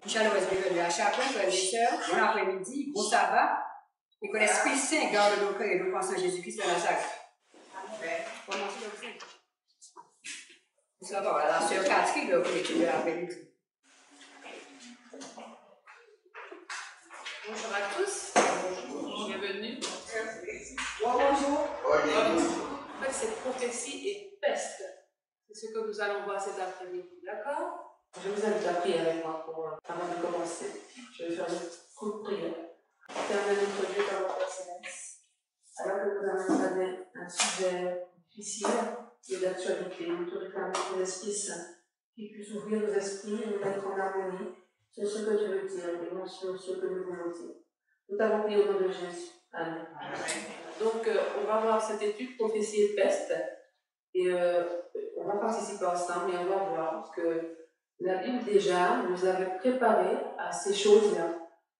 Chaleureuse bienvenue à chacun, frères et sœurs. Bon après-midi, bon sabbat. Et que l'Esprit Saint garde nos cœurs et nous pensons à Jésus-Christ de Nazareth. Amen. Commencez le vous. Ça va, la sœur Catherine de l'étude de l'après-midi. Bonjour à tous. Bonjour. Bienvenue. Bonjour. En fait, cette prophétie est peste. C'est ce que nous allons voir cet après-midi. D'accord? Je vous invite à prier avec moi avant de commencer. Je vais faire un coup de prière. Éternel notre Dieu, par votre céleste, alors que nous allons traiter un sujet difficile et d'actualité, nous te réclamons ton Esprit Saint qui puisse ouvrir nos esprits et nous mettre en harmonie sur ce que tu veux dire et non sur ce que nous voulons dire. Nous t'avons prié au nom de Jésus. Amen. Donc, on va voir cette étude prophétie et peste et on va participer ensemble et on va voir que la Bible déjà nous avait préparé à ces choses-là.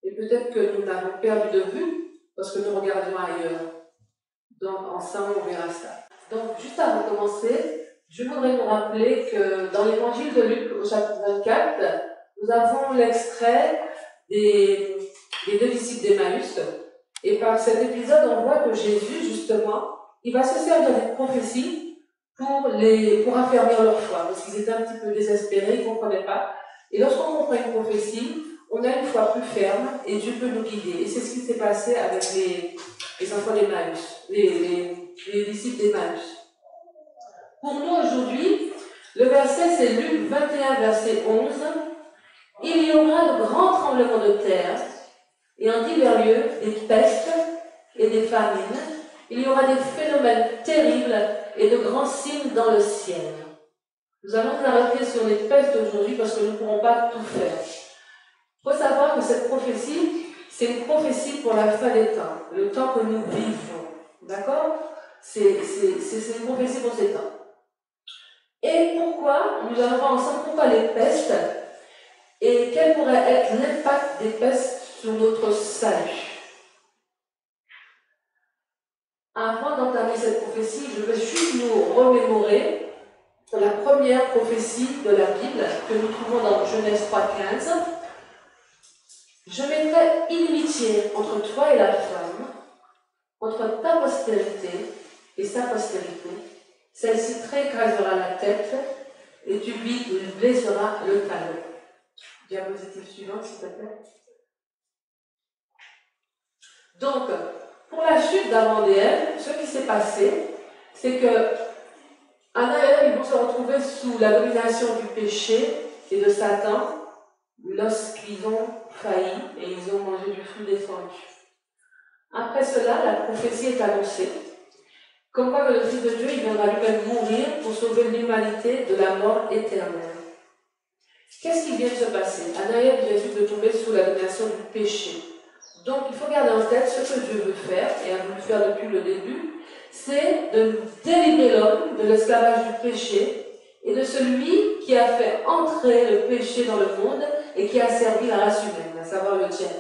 Et peut-être que nous l'avons perdu de vue parce que nous regardions ailleurs. Donc, ensemble, on verra ça. Donc, juste avant de commencer, je voudrais vous rappeler que dans l'évangile de Luc, au chapitre 24, nous avons l'extrait des deux disciples d'Emmaüs. Et par cet épisode, on voit que Jésus, justement, il va se servir des prophéties pour affermir leur foi, parce qu'ils étaient un petit peu désespérés, ils ne comprenaient pas. Et lorsqu'on comprend une prophétie, on a une foi plus ferme et Dieu peut nous guider. Et c'est ce qui s'est passé avec les enfants d'Emmaüs, les disciples d'Emmaüs. Pour nous aujourd'hui, le verset c'est Luc 21, verset 11. Il y aura de grands tremblements de terre et en divers lieux des pestes et des famines. Il y aura des phénomènes terribles et de grands signes dans le ciel. Nous allons nous arrêter sur les pestes aujourd'hui parce que nous ne pourrons pas tout faire. Il faut savoir que cette prophétie, c'est une prophétie pour la fin des temps, le temps que nous vivons. D'accord? C'est une prophétie pour ces temps. Et pourquoi? Nous allons voir ensemble pourquoi les pestes et quel pourrait être l'impact des pestes sur notre salut. Avant d'entamer cette prophétie, je vais juste nous remémorer la première prophétie de la Bible que nous trouvons dans Genèse 3,15. Je mettrai inimitié entre toi et la femme, entre ta postérité et sa postérité. Celle-ci t'écrasera la tête et tu lui blesseras le talon. Diapositive suivante, s'il te plaît. Donc, pour la chute d'Adam et Ève, ce qui s'est passé, c'est que Adam et Ève, ils vont se retrouver sous la domination du péché et de Satan lorsqu'ils ont failli et ils ont mangé du fruit défendu. Après cela, la prophétie est annoncée, comme quoi que le Fils de Dieu, il viendra lui-même mourir pour sauver l'humanité de la mort éternelle. Qu'est-ce qui vient de se passer? Adam et Ève viennent de tomber sous la domination du péché. Donc, il faut garder en tête ce que Dieu veut faire, et a voulu faire depuis le début, c'est de délivrer l'homme de l'esclavage du péché et de celui qui a fait entrer le péché dans le monde et qui a servi la race humaine, à savoir le diable.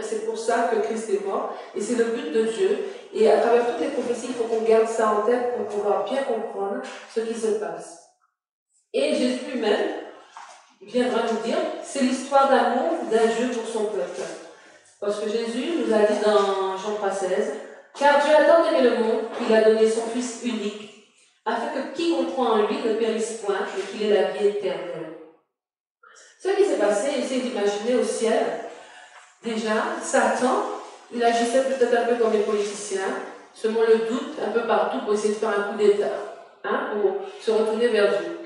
C'est pour ça que Christ est mort, et c'est le but de Dieu. Et à travers toutes les prophéties, il faut qu'on garde ça en tête pour pouvoir bien comprendre ce qui se passe. Et Jésus lui-même viendra nous dire, c'est l'histoire d'amour d'un Dieu pour son peuple. Parce que Jésus nous a dit dans Jean 3,16, car Dieu a tant aimé le monde qu'il a donné son Fils unique, afin que quiconque croit en lui ne périsse point, mais qu'il ait la vie éternelle. Ce qui s'est passé, essayez d'imaginer au ciel, déjà, Satan, il agissait peut-être un peu comme les politiciens, semant le doute un peu partout pour essayer de faire un coup d'État, pour se retourner vers Dieu.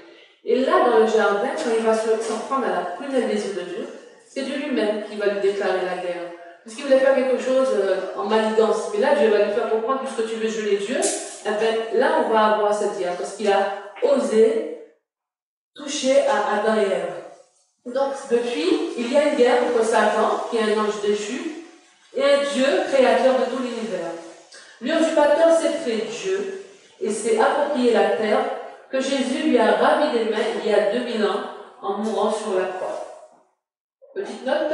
Et là, dans le jardin, quand il va s'en prendre à la prunelle des yeux de Dieu, c'est Dieu lui-même qui va lui déclarer la guerre. Parce qu'il voulait faire quelque chose en manigance. Mais là, Dieu va lui faire comprendre, puisque tu veux geler Dieu, eh bien, là, on va avoir cette guerre. Parce qu'il a osé toucher à Adam et Ève. Donc, depuis, il y a une guerre contre Satan, qui est un ange déchu, et un Dieu créateur de tout l'univers. L'usurpateur s'est fait Dieu, et s'est approprié la terre, que Jésus lui a ravi des mains il y a 2000 ans, en mourant sur la croix. Petite note,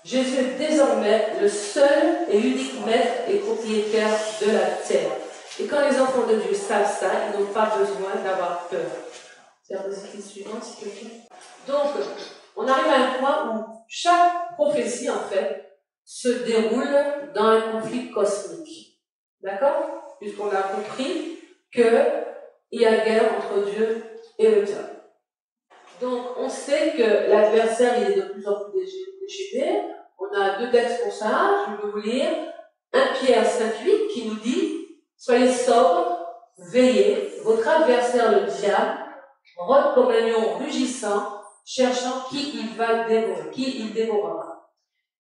Jésus est désormais le seul et unique maître et propriétaire de la terre. Et quand les enfants de Dieu savent ça, ils n'ont pas besoin d'avoir peur. C'est la diapositive suivante, s'il te plaît. Donc, on arrive à un point où chaque prophétie, en fait, se déroule dans un conflit cosmique. D'accord? Puisqu'on a compris qu'il y a guerre entre Dieu et le diable. Donc, on sait que l'adversaire, il est de plus en plus déchaîné. On a 2 textes pour ça. Je vais vous lire 1 Pierre 5,8 qui nous dit « Soyez sobres, veillez, votre adversaire le diable rôde comme un lion rugissant, cherchant qui il va dévorer, qui il dévorera. »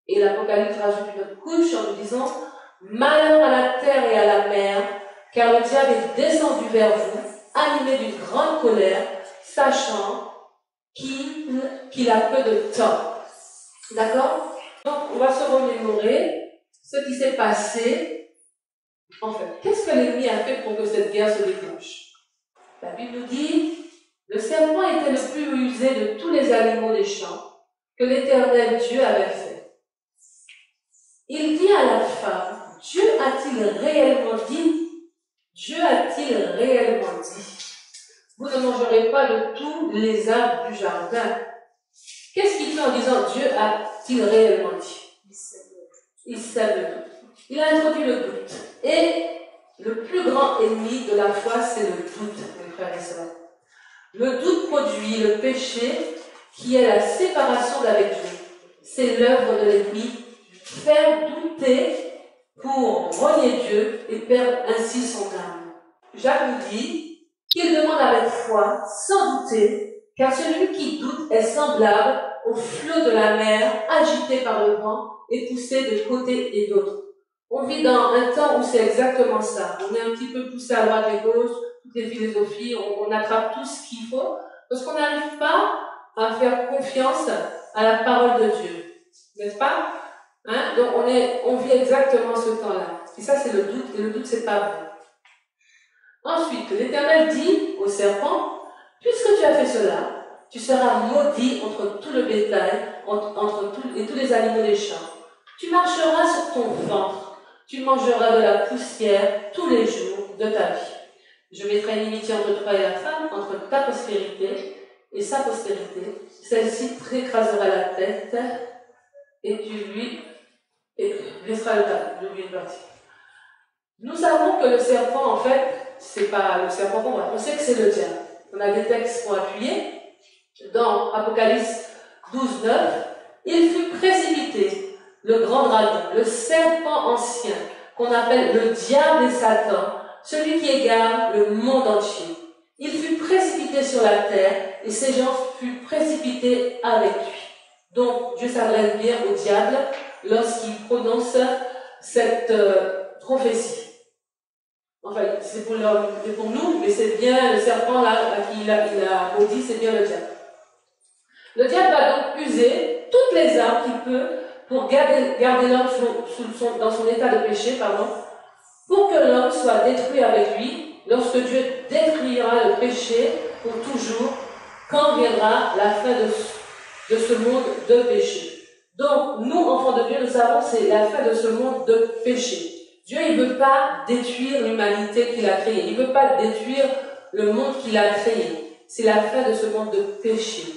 Et l'Apocalypse rajoute une autre couche en nous disant « Malheur à la terre et à la mer, car le diable est descendu vers vous, animé d'une grande colère, sachant qu'il a peu de temps. » D'accord? Donc, on va se remémorer ce qui s'est passé. En fait, qu'est-ce que l'ennemi a fait pour que cette guerre se déclenche? La Bible nous dit « Le serpent était le plus rusé de tous les animaux des champs que l'Éternel Dieu avait fait. Il dit à la femme, Dieu a-t-il réellement dit? Dieu a-t-il réellement dit? Vous ne mangerez pas de tous les arbres du jardin. » Qu'est-ce qu'il fait en disant Dieu a-t-il réellement dit? Il sème le doute. Il a introduit le doute. Et le plus grand ennemi de la foi, c'est le doute, mes frères et sœurs. Le doute produit le péché qui est la séparation d'avec Dieu. C'est l'œuvre de l'ennemi. Faire douter pour renier Dieu et perdre ainsi son âme. Jacques nous dit qu'il demande avec foi, sans douter, car celui qui doute est semblable au flot de la mer, agité par le vent et poussé de côté et d'autre. On vit dans un temps où c'est exactement ça. On est un petit peu poussé à droite et gauche, toutes les philosophies, on attrape tout ce qu'il faut, parce qu'on n'arrive pas à faire confiance à la parole de Dieu. N'est-ce pas? Hein? Donc on vit exactement ce temps-là. Et ça, c'est le doute, et le doute, c'est pas vrai. Ensuite, l'Éternel dit au serpent, puisque tu as fait cela, tu seras maudit entre tout le bétail, entre tous les animaux des champs. Tu marcheras sur ton ventre, tu mangeras de la poussière tous les jours de ta vie. Je mettrai une inimitié entre toi et la femme, entre ta postérité et sa postérité. Celle-ci t'écrasera la tête et tu lui blesseras le talon. Nous savons que le serpent, en fait, c'est pas le serpent qu'on voit. On sait que c'est le diable. On a des textes pour appuyer. Dans Apocalypse 12, 9, il fut précipité, le grand dragon, le serpent ancien, qu'on appelle le diable et Satan, celui qui égare le monde entier. Il fut précipité sur la terre et ses gens furent précipités avec lui. Donc, Dieu s'adresse bien au diable lorsqu'il prononce cette prophétie. Enfin, c'est pour nous, mais c'est bien le serpent là qu'il a maudit, c'est bien le diable. Le diable va donc user toutes les armes qu'il peut pour garder l'homme dans son état de péché, pour que l'homme soit détruit avec lui, lorsque Dieu détruira le péché pour toujours, quand viendra la fin de ce monde de péché. Donc, nous, enfants de Dieu, nous savons que c'est la fin de ce monde de péché. Dieu, il ne veut pas détruire l'humanité qu'il a créée. Il ne veut pas détruire le monde qu'il a créé. C'est la fin de ce monde de péché.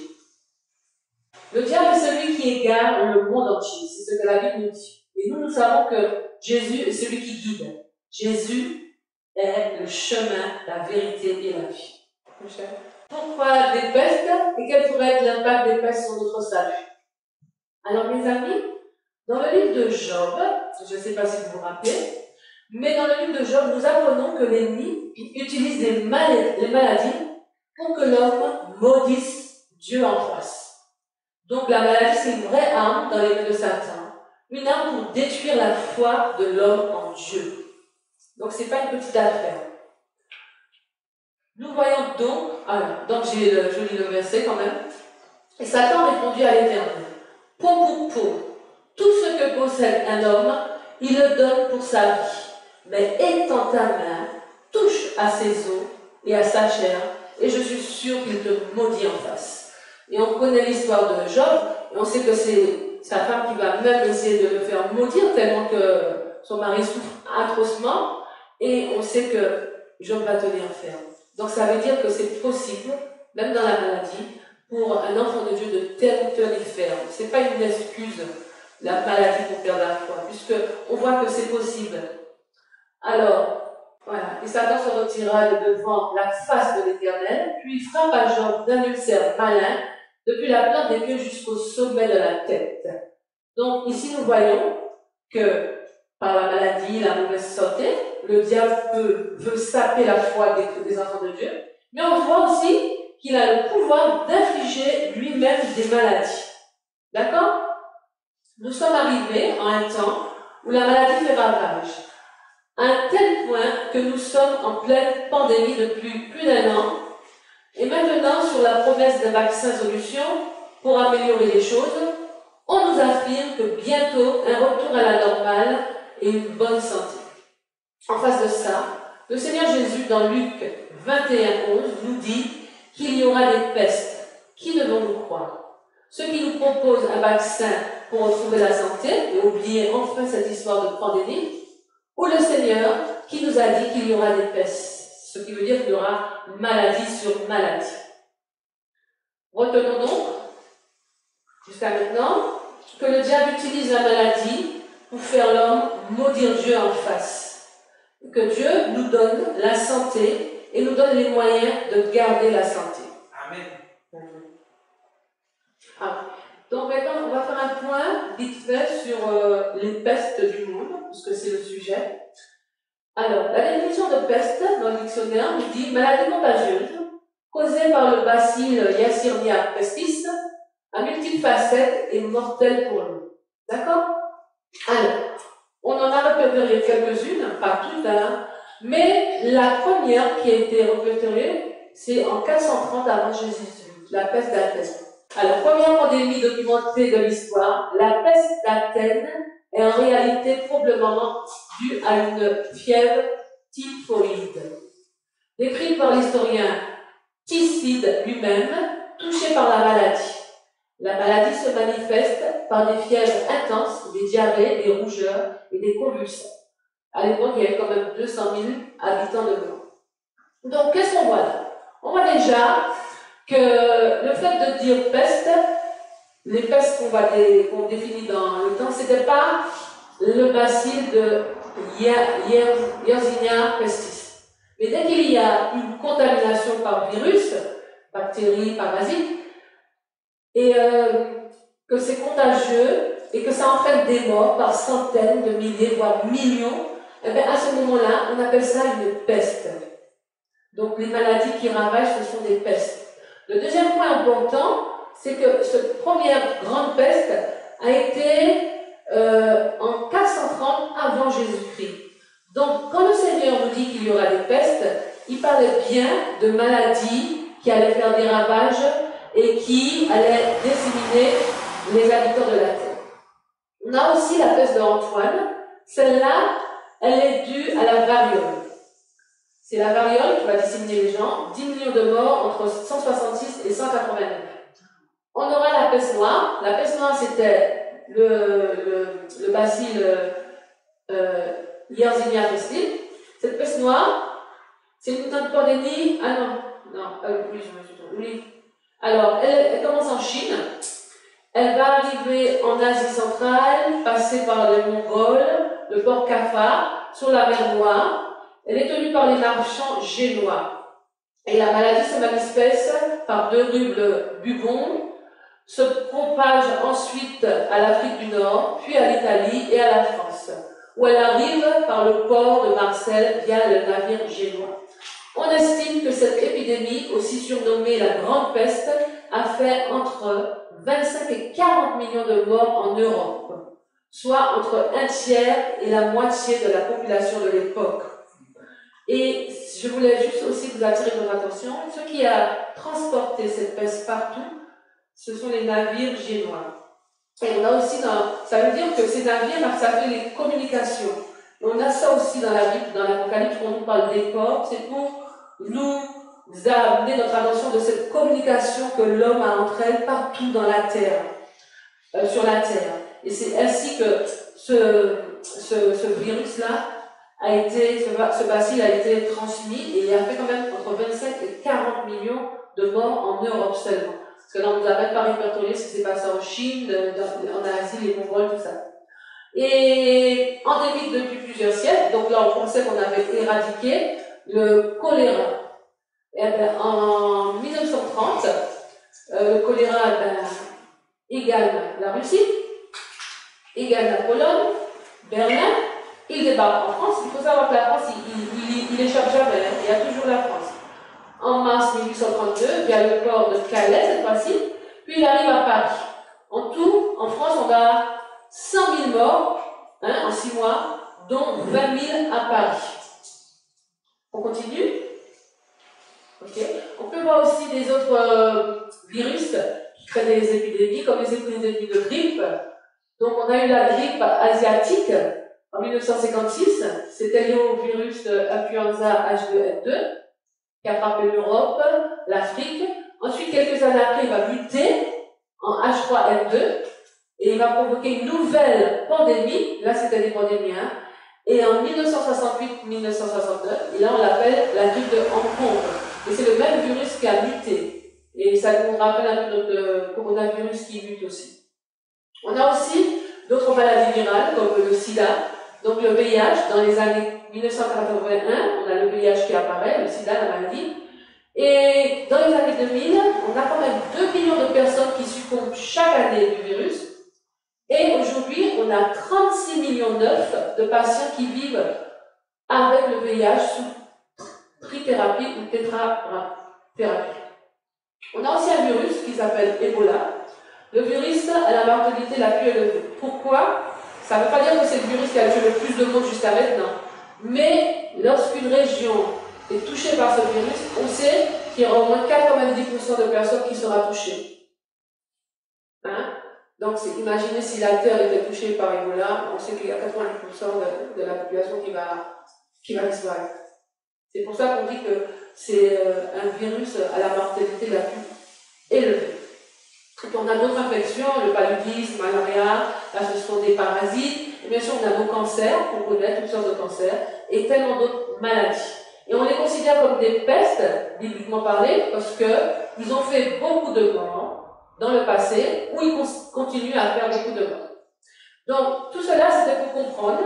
Le diable est celui qui égare le monde entier. C'est ce que la Bible nous dit. Et nous savons que Jésus est celui qui guide. Jésus est le chemin, la vérité et la vie. Pourquoi des pestes et quel pourrait être l'impact des pestes sur notre salut? Alors, mes amis, dans le livre de Job, je ne sais pas si vous vous rappelez, mais dans le livre de Job, nous apprenons que l'ennemi utilise les maladies pour que l'homme maudisse Dieu en face. Donc la maladie, c'est une vraie arme dans les mains de Satan, une arme pour détruire la foi de l'homme en Dieu. Donc ce n'est pas une petite affaire. Nous voyons donc je lis le verset quand même, et Satan répondit à l'Éternel, peau pour peau, tout ce que possède un homme, il le donne pour sa vie. Mais étends ta main, touche à ses os et à sa chair, et je suis sûr qu'il te maudit en face. Et on connaît l'histoire de Job, et on sait que c'est sa femme qui va même essayer de le faire maudire, tellement que son mari souffre atrocement, et on sait que Job va tenir ferme. Donc ça veut dire que c'est possible, même dans la maladie, pour un enfant de Dieu de tenir ferme. Ce n'est pas une excuse, la maladie pour perdre la foi, puisqu'on voit que c'est possible. Alors, voilà, et Satan se retira de devant la face de l'Éternel, puis il frappa Job d'un ulcère malin, depuis la plante des pieds jusqu'au sommet de la tête. Donc ici nous voyons que par la maladie, la mauvaise santé, le diable veut saper la foi des enfants de Dieu, mais on voit aussi qu'il a le pouvoir d'infliger lui-même des maladies. D'accord? Nous sommes arrivés en un temps où la maladie fait ravage, à un tel point que nous sommes en pleine pandémie depuis plus d'1 an, et maintenant, sur la promesse d'un vaccin solution pour améliorer les choses, on nous affirme que bientôt un retour à la normale et une bonne santé. En face de ça, le Seigneur Jésus, dans Luc 21:11, nous dit qu'il y aura des pestes. Qui devons-nous croire? Ceux qui nous proposent un vaccin pour retrouver la santé et oublier enfin cette histoire de pandémie, ou le Seigneur qui nous a dit qu'il y aura des pestes, ce qui veut dire qu'il y aura maladie sur maladie. Retenons donc, jusqu'à maintenant, que le diable utilise la maladie pour faire l'homme maudire Dieu en face. Que Dieu nous donne la santé et nous donne les moyens de garder la santé. Amen. Donc maintenant, on va faire un point vite fait sur les pestes du monde, puisque c'est le sujet. Alors, la définition de peste dans le dictionnaire nous dit maladie contagieuse causée par le bacille Yersinia pestis à multiples facettes et mortelle pour l'homme. D'accord? Alors, on en a repéré quelques-unes, pas toutes, hein, mais la première qui a été repérée, c'est en 430 avant Jésus-Christ, la peste d'Athènes. Alors, première pandémie documentée de l'histoire, la peste d'Athènes est en réalité probablement due à une fièvre typhoïde. Décrite par l'historien Thucydide lui-même, touché par la maladie. La maladie se manifeste par des fièvres intenses, des diarrhées, des rougeurs et des convulsions. À l'époque, il y avait quand même 200 000 habitants de monde. Donc, qu'est-ce qu'on voit là? On voit déjà que le fait de dire peste, les pestes qu'on définit dans le temps, ce n'était pas le bacille de Yersinia pestis. Mais dès qu'il y a une contamination par virus, bactéries, parasites, et que c'est contagieux et que ça entraîne des morts par centaines de milliers, voire millions, et bien à ce moment-là, on appelle ça une peste. Donc les maladies qui ravagent, ce sont des pestes. Le deuxième point important, c'est que cette première grande peste a été en 430 avant Jésus-Christ. Donc, quand le Seigneur nous dit qu'il y aura des pestes, il parlait bien de maladies qui allaient faire des ravages et qui allaient disséminer les habitants de la terre. On a aussi la peste d'Antoine. Celle-là, elle est due à la variole. C'est la variole qui va disséminer les gens. 10 millions de morts entre 166 et 189. On aura la peste noire. La peste noire, c'était le bacille Yersinia pestis. Cette peste noire, c'est une pandémie. Ah non, oui, je me suis trompée. Oui. Alors, elle commence en Chine. Elle va arriver en Asie centrale, passer par les Mongols, le port Kaffa, sur la mer Noire. Elle est tenue par les marchands génois. Et la maladie se manifeste par 2 rubles bubons, se propage ensuite à l'Afrique du Nord, puis à l'Italie et à la France, où elle arrive par le port de Marseille via le navire génois. On estime que cette épidémie, aussi surnommée la Grande Peste, a fait entre 25 et 40 millions de morts en Europe, soit entre un tiers et la moitié de la population de l'époque. Et je voulais juste aussi vous attirer votre attention, ce qui a transporté cette peste partout, ce sont les navires génois. Et on a aussi ça veut dire que ces navires, ça fait les communications. Et on a ça aussi dans la Bible, dans l'Apocalypse, quand on nous parle des ports, c'est pour nous amener notre attention de cette communication que l'homme a entre elles partout dans la terre, sur la terre. Et c'est ainsi que ce virus-là ce bacille a été transmis et il a fait quand même entre 25 et 40 millions de morts en Europe seulement. Parce que là, on nous a même pas répertorié ce qui s'est passé en Chine, en Asie, les Mongols, tout ça. Et endémique depuis plusieurs siècles, donc là, on pensait qu'on avait éradiqué le choléra. Et bien, en 1930, le choléra égale la Russie, égale la Pologne, Berlin, il débarque en France. Il faut savoir que la France, il échappe jamais, hein. Il y a toujours la France. En mars 1832, via le port de Calais cette fois-ci, puis il arrive à Paris. En tout, en France, on a 100 000 morts en 6 mois, dont 20 000 à Paris. On continue. Okay. On peut voir aussi des autres virus qui créent des épidémies, comme les épidémies de grippe. Donc on a eu la grippe asiatique en 1956, c'était lié au virus de influenza H2N2 qui a frappé l'Europe, l'Afrique. Ensuite, quelques années après, il va muter en H3N2 et il va provoquer une nouvelle pandémie. Là, c'était des pandémies. Et en 1968-1969, et là, on l'appelle la grippe de Hong Kong. Et c'est le même virus qui a muté. Et ça nous rappelle un peu notre coronavirus qui mute aussi. On a aussi d'autres maladies virales comme le sida, donc le VIH. Dans les années 1981, on a le VIH qui apparaît, le sida, la maladie. Et dans les années 2000, on a quand même 2 millions de personnes qui succombent chaque année du virus. Et aujourd'hui, on a 36 millions de patients qui vivent avec le VIH sous trithérapie ou tétrathérapie. On a aussi un virus qui s'appelle Ebola. Le virus a la mortalité la plus élevée. Pourquoi? Ça ne veut pas dire que c'est le virus qui a tué le plus de monde jusqu'à maintenant. Mais lorsqu'une région est touchée par ce virus, on sait qu'il y aura au moins 90% de personnes qui seront touchées. Donc, imaginez si la Terre était touchée par Ebola, on sait qu'il y a 90% de la population qui va disparaître. C'est pour ça qu'on dit que c'est un virus à la mortalité la plus élevée. Et puis on a d'autres infections, le paludisme, malaria, là ce sont des parasites, et bien sûr on a nos cancers, qu'on connaît, toutes sortes de cancers, et tellement d'autres maladies. Et on les considère comme des pestes, bibliquement parlé, parce qu'ils ont fait beaucoup de morts dans le passé, ou ils continuent à faire beaucoup de morts. Donc tout cela c'était pour comprendre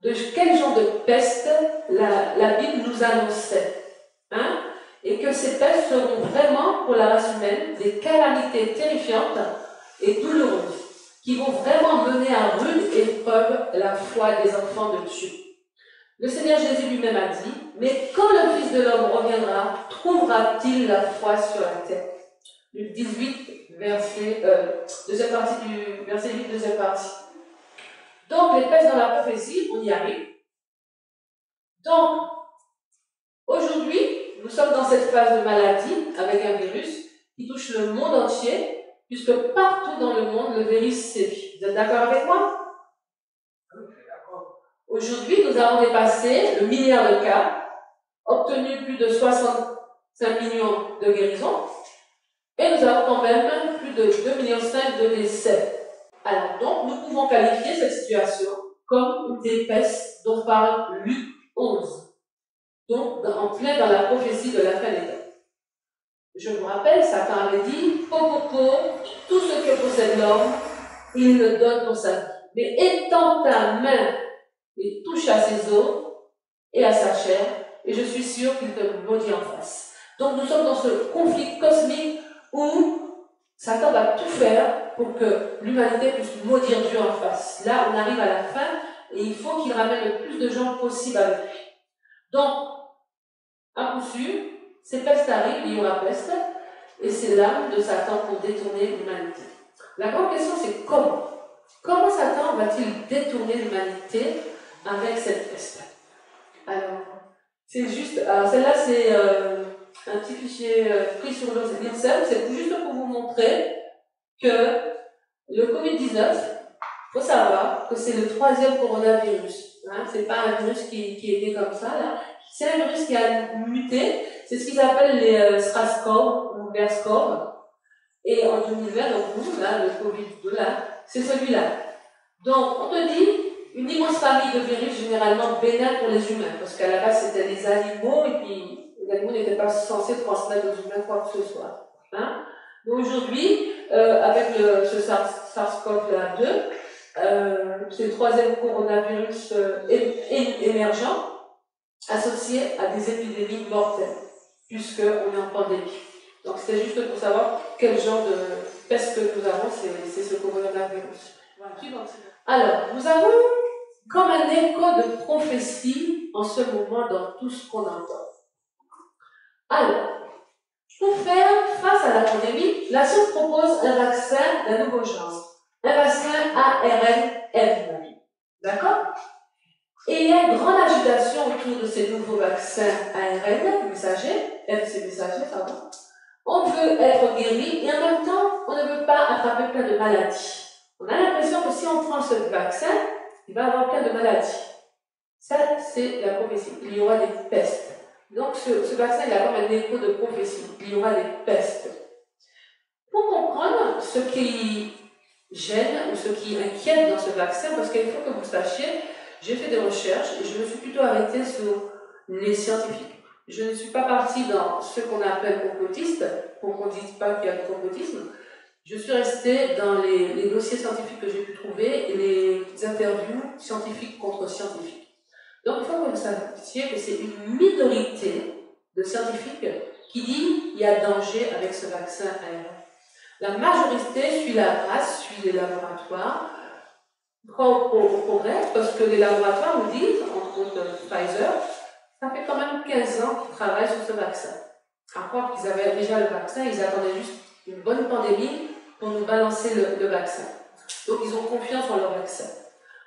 de quel genre de peste la Bible nous annonçait. Et que ces pestes seront vraiment pour la race humaine des calamités terrifiantes et douloureuses qui vont vraiment mener à rude épreuve la foi des enfants de Dieu. Le Seigneur Jésus lui-même a dit, mais quand le Fils de l'homme reviendra, trouvera-t-il la foi sur la terre? Luc 18, deuxième partie du verset 8, deuxième partie. Donc les pestes dans la prophétie, on y arrive. Donc, aujourd'hui, nous sommes dans cette phase de maladie avec un virus qui touche le monde entier, puisque partout dans le monde, le virus sévit. Vous êtes d'accord avec moi? Aujourd'hui, nous avons dépassé le milliard de cas, obtenu plus de 65 millions de guérisons, et nous avons quand même plus de 2,5 millions de décès. Alors donc, nous pouvons qualifier cette situation comme des pestes dont parle Luc 11. Donc, en plein dans la prophétie de la fin des temps. Je vous rappelle, Satan avait dit, tout ce que possède l'homme, il le donne pour sa vie. Mais étends ta main et touche à ses os et à sa chair, et je suis sûr qu'il te maudit en face. Donc, nous sommes dans ce conflit cosmique où Satan va tout faire pour que l'humanité puisse maudire Dieu en face. Là, on arrive à la fin, et il faut qu'il ramène le plus de gens possible avec lui. Donc, à coup sûr, ces pestes arrivent, il y aura peste, et c'est l'arme de Satan pour détourner l'humanité. La grande question, c'est comment? Comment Satan va-t-il détourner l'humanité avec cette peste? Alors, c'est juste, alors celle-là, c'est un petit fichier pris sur l'INSERM, c'est juste pour vous montrer que le Covid-19, il faut savoir que c'est le 3e coronavirus. C'est pas un virus qui était comme ça, là. C'est un virus qui a muté, c'est ce qu'ils appellent les SRAS-CoV ou MERS-CoV. Et en 2020, donc nous, là, le Covid-2, là, c'est celui-là. Donc, on te dit, une immense famille de virus généralement bénins pour les humains, parce qu'à la base c'était les animaux, et puis les animaux n'étaient pas censés transmettre aux humains quoi que ce soit. Hein? Mais aujourd'hui, avec ce SARS-CoV-2, c'est le troisième coronavirus émergent associé à des épidémies mortelles, puisqu'on est en pandémie. Donc c'était juste pour savoir quel genre de peste que nous avons, c'est ce coronavirus. Alors, nous avons comme un écho de prophétie en ce moment dans tout ce qu'on entend. Alors, pour faire face à la pandémie, la science propose un vaccin d'un nouveau genre, un vaccin ARN-M. D'accord? Et il y a une grande agitation autour de ces nouveaux vaccins ARN messagers, MC messagers, pardon. On veut être guéri et en même temps, on ne veut pas attraper plein de maladies. On a l'impression que si on prend ce vaccin, il va y avoir plein de maladies. Ça, c'est la prophétie. Il y aura des pestes. Donc, ce vaccin, il a comme un écho de prophétie. Il y aura des pestes. Pour comprendre ce qui gêne ou ce qui inquiète dans ce vaccin, parce qu'il faut que vous sachiez, j'ai fait des recherches et je me suis plutôt arrêtée sur les scientifiques. Je ne suis pas partie dans ce qu'on appelle complotiste, pour qu'on ne dise pas qu'il y a du complotisme. Je suis restée dans les dossiers scientifiques que j'ai pu trouver et les interviews scientifiques contre scientifiques. Donc, il faut que vous sachiez que c'est une minorité de scientifiques qui dit qu'il y a danger avec ce vaccin ARN. La majorité suit la race, suit les laboratoires, croit au progrès, parce que les laboratoires nous disent, entre autres Pfizer, ça fait quand même 15 ans qu'ils travaillent sur ce vaccin. À croire qu'ils avaient déjà le vaccin, ils attendaient juste une bonne pandémie pour nous balancer le vaccin. Donc, ils ont confiance en leur vaccin.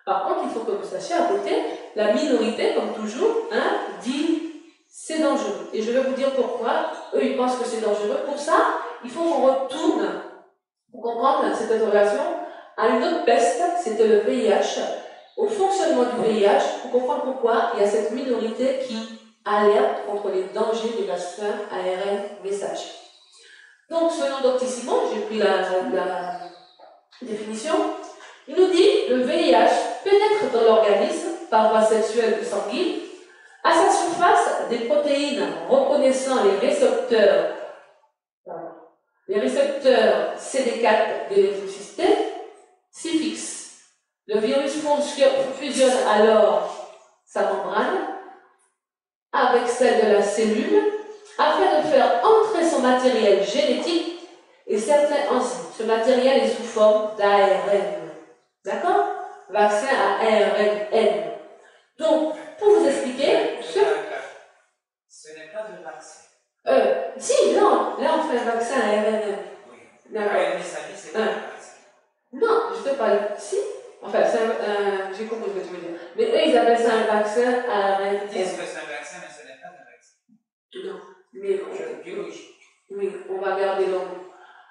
Par contre, il faut que vous sachiez, à côté, la minorité, comme toujours, dit c'est dangereux. Et je vais vous dire pourquoi. Eux, ils pensent que c'est dangereux. Pour ça, il faut qu'on retourne, pour comprendre cette interrogation, à une autre peste, c'était le VIH, au fonctionnement du VIH, pour comprendre pourquoi il y a cette minorité qui alerte contre les dangers des vaccins ARN messagers. Donc, selon Doctissimo, j'ai pris la définition, il nous dit le VIH pénètre dans l'organisme par voie sexuelle ou sanguine. À sa surface, des protéines reconnaissant les récepteurs CD4 de l'électrocité s'y fixent. Le virus fusionne alors sa membrane avec celle de la cellule afin de faire entrer son matériel génétique et certains enzymes. Ce matériel est sous forme d'ARN. D'accord? Vaccin à ARN. Donc, pour vous expliquer, ce n'est pas de vaccin. Si, non, là on fait un vaccin à ARN. Oui. D'accord. ARN messager, c'est pas un vaccin. Non, je te parle. Si. Enfin, j'ai compris ce que tu veux dire. Mais eux, ils appellent ça un vaccin à ARN. Ils disent que c'est un vaccin, mais ce n'est pas un vaccin. Non. Mais biologique. oui, on va garder l'angle.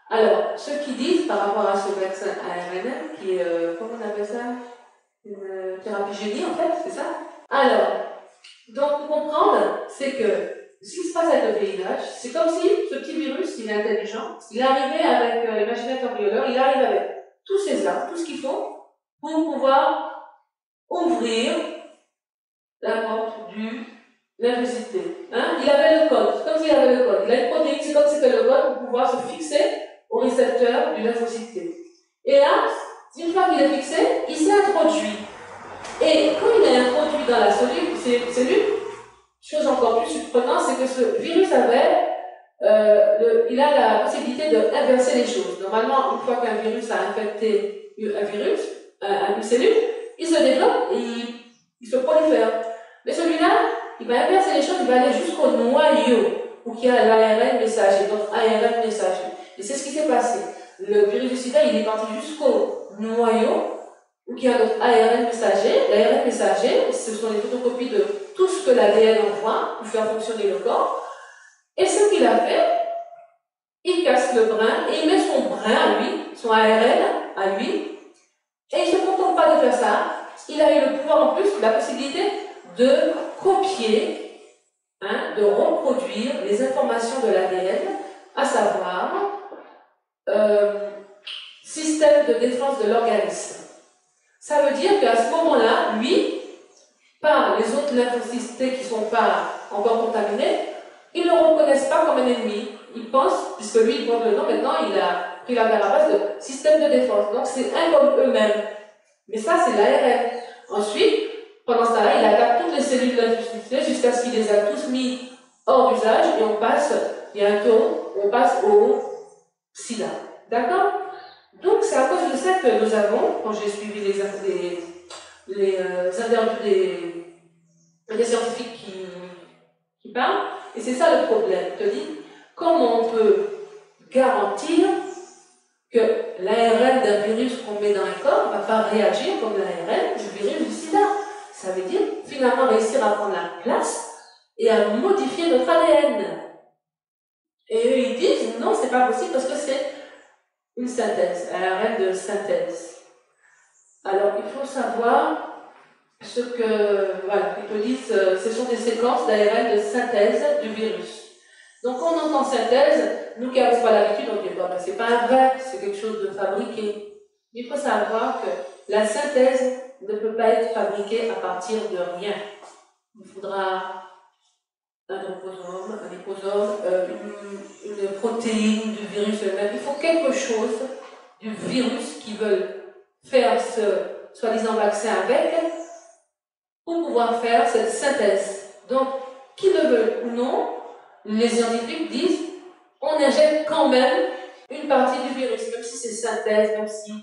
Alors, ceux qui disent par rapport à ce vaccin ARN, qui est, comment on appelle ça? Une thérapie génie, en fait, c'est ça? Alors, donc, pour comprendre, c'est que ce qui se passe avec le VIH, c'est comme si ce petit virus, il est intelligent, il est arrivé avec, imaginez un cambrioleur, il arrive avec tous ses armes, tout ce qu'il faut, pour pouvoir ouvrir la porte de l'adversité. Hein? Il avait le code, c'est comme s'il avait le code. Il a une protéine, c'est comme si c'était le code pour pouvoir se fixer au récepteur du lymphocyte. Et là, une fois qu'il est fixé, il s'est introduit. Et quand il est introduit dans la cellule, chose encore plus surprenante, c'est que ce virus il a la possibilité d'inverser les choses. Normalement, une fois qu'un virus a infecté une cellule, il se développe et il se prolifère. Mais celui-là, il va inverser les choses, il va aller jusqu'au noyau, où il y a l'ARN messager, donc ARN messager. Et c'est ce qui s'est passé. Le virus du sida, il est parti jusqu'au noyau, où il y a notre ARN messager. L'ARN messager, ce sont les photocopies de tout ce que l'ADN envoie pour faire fonctionner le corps. Et ce qu'il a fait, il casse le brin et il met son brin à lui, son ARN à lui, et il ne se contente pas de faire ça. Il a eu le pouvoir en plus, la possibilité de copier, de reproduire les informations de l'ADN, à savoir système de défense de l'organisme. Ça veut dire qu'à ce moment-là, lui, par les autres lymphocystés qui ne sont pas encore contaminés, ils ne le reconnaissent pas comme un ennemi. Ils pensent, puisque lui, il porte le nom, maintenant, il a pris la carapace de système de défense. Donc, c'est un comme eux-mêmes. Mais ça, c'est l'ARN. Ensuite, pendant ce temps-là, il attaque toutes les cellules lymphocystées jusqu'à ce qu'il les a tous mis hors d'usage et on passe, il y a un tour, on passe au sida. D'accord? Donc, c'est à cause de ça que nous avons, quand j'ai suivi les interviews des scientifiques qui parlent, et c'est ça le problème. Je te dis, comment on peut garantir que l'ARN d'un virus qu'on met dans un corps ne va pas réagir comme l'ARN du virus du sida? Ça veut dire, finalement, réussir à prendre la place et à modifier notre ADN. Et eux, ils disent, non, c'est pas possible parce que c'est une synthèse, un ARN de synthèse. Alors, il faut savoir ce que, voilà, ils te disent, ce sont des séquences d'ARN de synthèse du virus. Donc, quand on entend synthèse, nous qui n'avons pas l'habitude, on dit, bon, ben, c'est pas un vrai, c'est quelque chose de fabriqué. Il faut savoir que la synthèse ne peut pas être fabriquée à partir de rien. Il faudra un liposome, une protéine du virus lui-même. Il faut quelque chose du virus qui veulent faire ce soi-disant vaccin avec pour pouvoir faire cette synthèse. Donc, qui le veut ou non, les scientifiques disent on injecte quand même une partie du virus, même si c'est synthèse, même si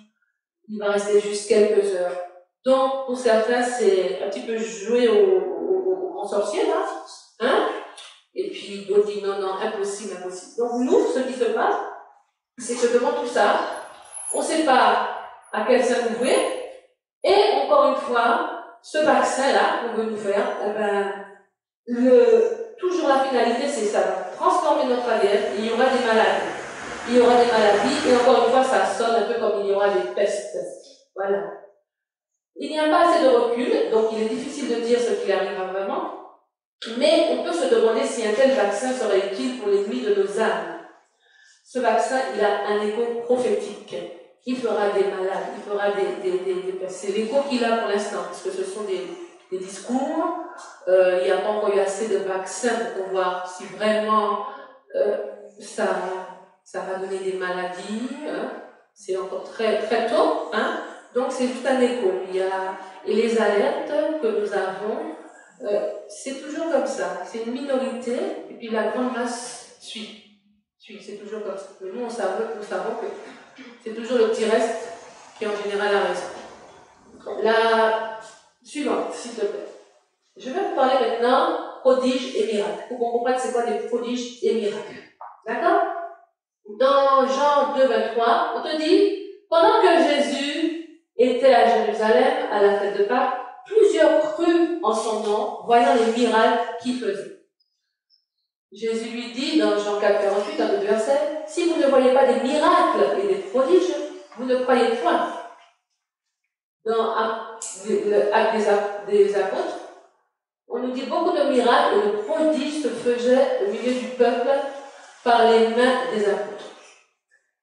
il va rester juste quelques heures. Donc, pour certains, c'est un petit peu jouer en sorcier, là, hein? Et puis, d'autres disent non, non, impossible, impossible. Donc, nous, ce qui se passe, c'est que devant tout ça, on ne sait pas à quel sein nous vouer, et encore une fois, ce vaccin-là qu'on veut nous faire, eh ben, toujours la finalité, c'est ça va transformer notre ADN, et il y aura des maladies. Il y aura des maladies, et encore une fois, ça sonne un peu comme il y aura des pestes. Voilà. Il n'y a pas assez de recul, donc il est difficile de dire ce qui arrivera vraiment, mais on peut se demander si un tel vaccin serait utile pour l'ennemi de nos âmes. Ce vaccin, il a un écho prophétique. Il fera des malades, il fera c'est l'écho qu'il a pour l'instant, parce que ce sont des discours. Il n'y a pas encore eu assez de vaccins pour voir si vraiment ça va donner des maladies. Hein. C'est encore très, très tôt. Hein. Donc c'est tout un écho. Et les alertes que nous avons, c'est toujours comme ça. C'est une minorité, et puis la grande masse suit. C'est toujours comme ça. Mais nous, nous savons que c'est toujours le petit reste qui, en général, a raison. La suivante, s'il te plaît. Je vais vous parler maintenant prodiges et miracles. Pour qu'on comprenne c'est quoi des prodiges et miracles. D'accord? Dans Jean 2, 23, on te dit, pendant que Jésus était à Jérusalem, à la fête de Pâques, plusieurs crurent en son nom, voyant les miracles qu'il faisait. Jésus lui dit, dans Jean 4, 48, dans le verset, si vous ne voyez pas des miracles et des prodiges, vous ne croyez point. Dans l'Acte des Apôtres, on nous dit beaucoup de miracles et de prodiges se faisaient au milieu du peuple par les mains des apôtres.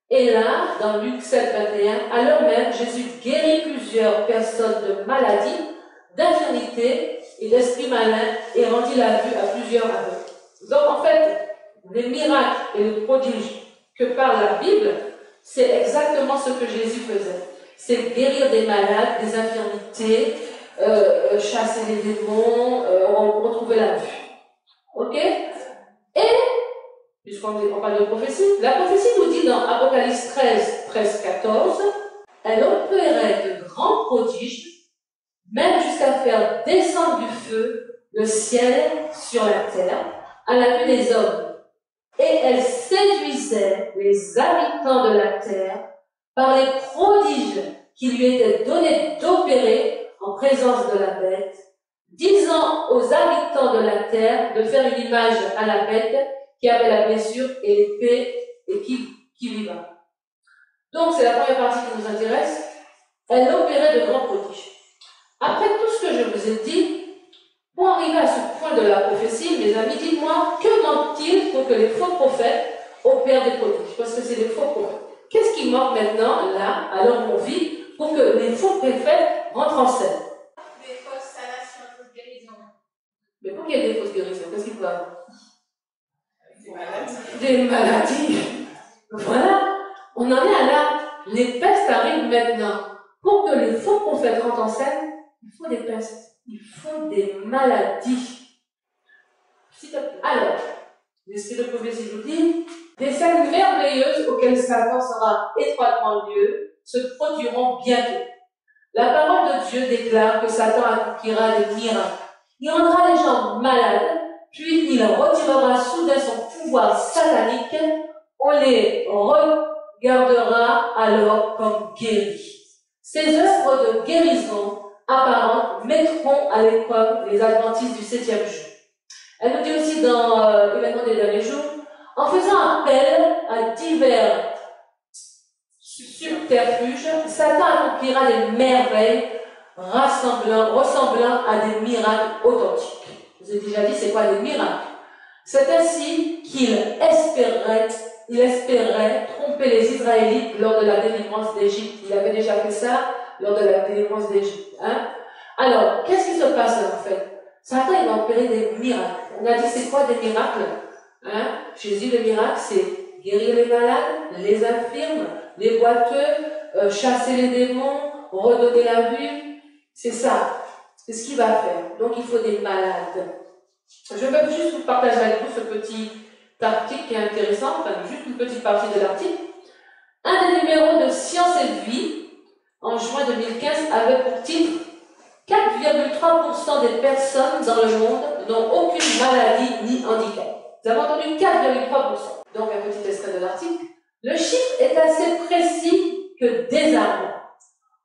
Et là, dans Luc 7, 21, à l'heure même, Jésus guérit plusieurs personnes de maladies, d'infirmités et d'esprits malins et rendit la vue à plusieurs aveugles. Donc en fait, les miracles et les prodiges que parle la Bible, c'est exactement ce que Jésus faisait. C'est guérir des malades, des infirmités, chasser les démons, retrouver la vue. Ok? Et, puisqu'on parle de prophétie, la prophétie nous dit dans Apocalypse 13, 13, 14, elle opérait de grands prodiges, même jusqu'à faire descendre du feu le ciel sur la terre, à la vue des hommes. Et elle séduisait les habitants de la terre par les prodiges qui lui étaient donnés d'opérer en présence de la bête, disant aux habitants de la terre de faire une image à la bête qui avait la blessure et l'épée et qui lui va. Donc c'est la première partie qui nous intéresse. Elle opérait de grands prodiges. Après tout ce que je vous ai dit, pour arriver à ce point de la prophétie, mes amis, dites-moi, que manque-t-il pour que les faux prophètes opèrent des prodiges? Parce que c'est des faux prophètes. Qu'est-ce qui manque maintenant, là, à l'heure où on vit, pour que les faux prophètes rentre en scène. Des fausses salations, fausses guérisons. Mais pourquoi il y a des fausses guérisons? Qu'est-ce qu'il faut avoir? Des maladies. Des maladies. Voilà. On en est à là. Les pestes arrivent maintenant. Pour que les faux prophètes rentrent en scène, il faut des pestes. Il faut des maladies. Alors, l'esprit de prophétie nous dit, des scènes merveilleuses auxquelles Satan sera étroitement lieu se produiront bientôt. La parole de Dieu déclare que Satan accomplira des miracles. Il rendra les gens malades, puis il retirera soudain son pouvoir satanique. On les regardera alors comme guéris. Ces œuvres de guérison apparentes mettront à l'épreuve les adventistes du 7e jour. Elle nous dit aussi dans l'événement des derniers jours, en faisant appel à divers subterfuges, Satan accomplira des merveilles ressemblant à des miracles authentiques. Je vous ai déjà dit c'est quoi des miracles. C'est ainsi qu'il espérait tromper les Israélites lors de la délivrance d'Égypte. Il avait déjà fait ça lors de la délivrance d'Égypte. Hein? Alors, qu'est-ce qui se passe là en fait? Satan, il va opérer des miracles. On a dit, c'est quoi des miracles? Hein? Jésus, le miracle, c'est guérir les malades, les infirmes, les boiteux, chasser les démons, redonner la vue. C'est ça. C'est ce qu'il va faire. Donc, il faut des malades. Je vais juste vous partager avec vous ce petit article qui est intéressant, enfin, juste une petite partie de l'article. Un des numéros de Science et Vie, en juin 2015, avait pour titre 4,3% des personnes dans le monde n'ont aucune maladie ni handicap. Vous avez entendu 4,3%. Donc un petit extrait de l'article. Le chiffre est assez précis que désarmant.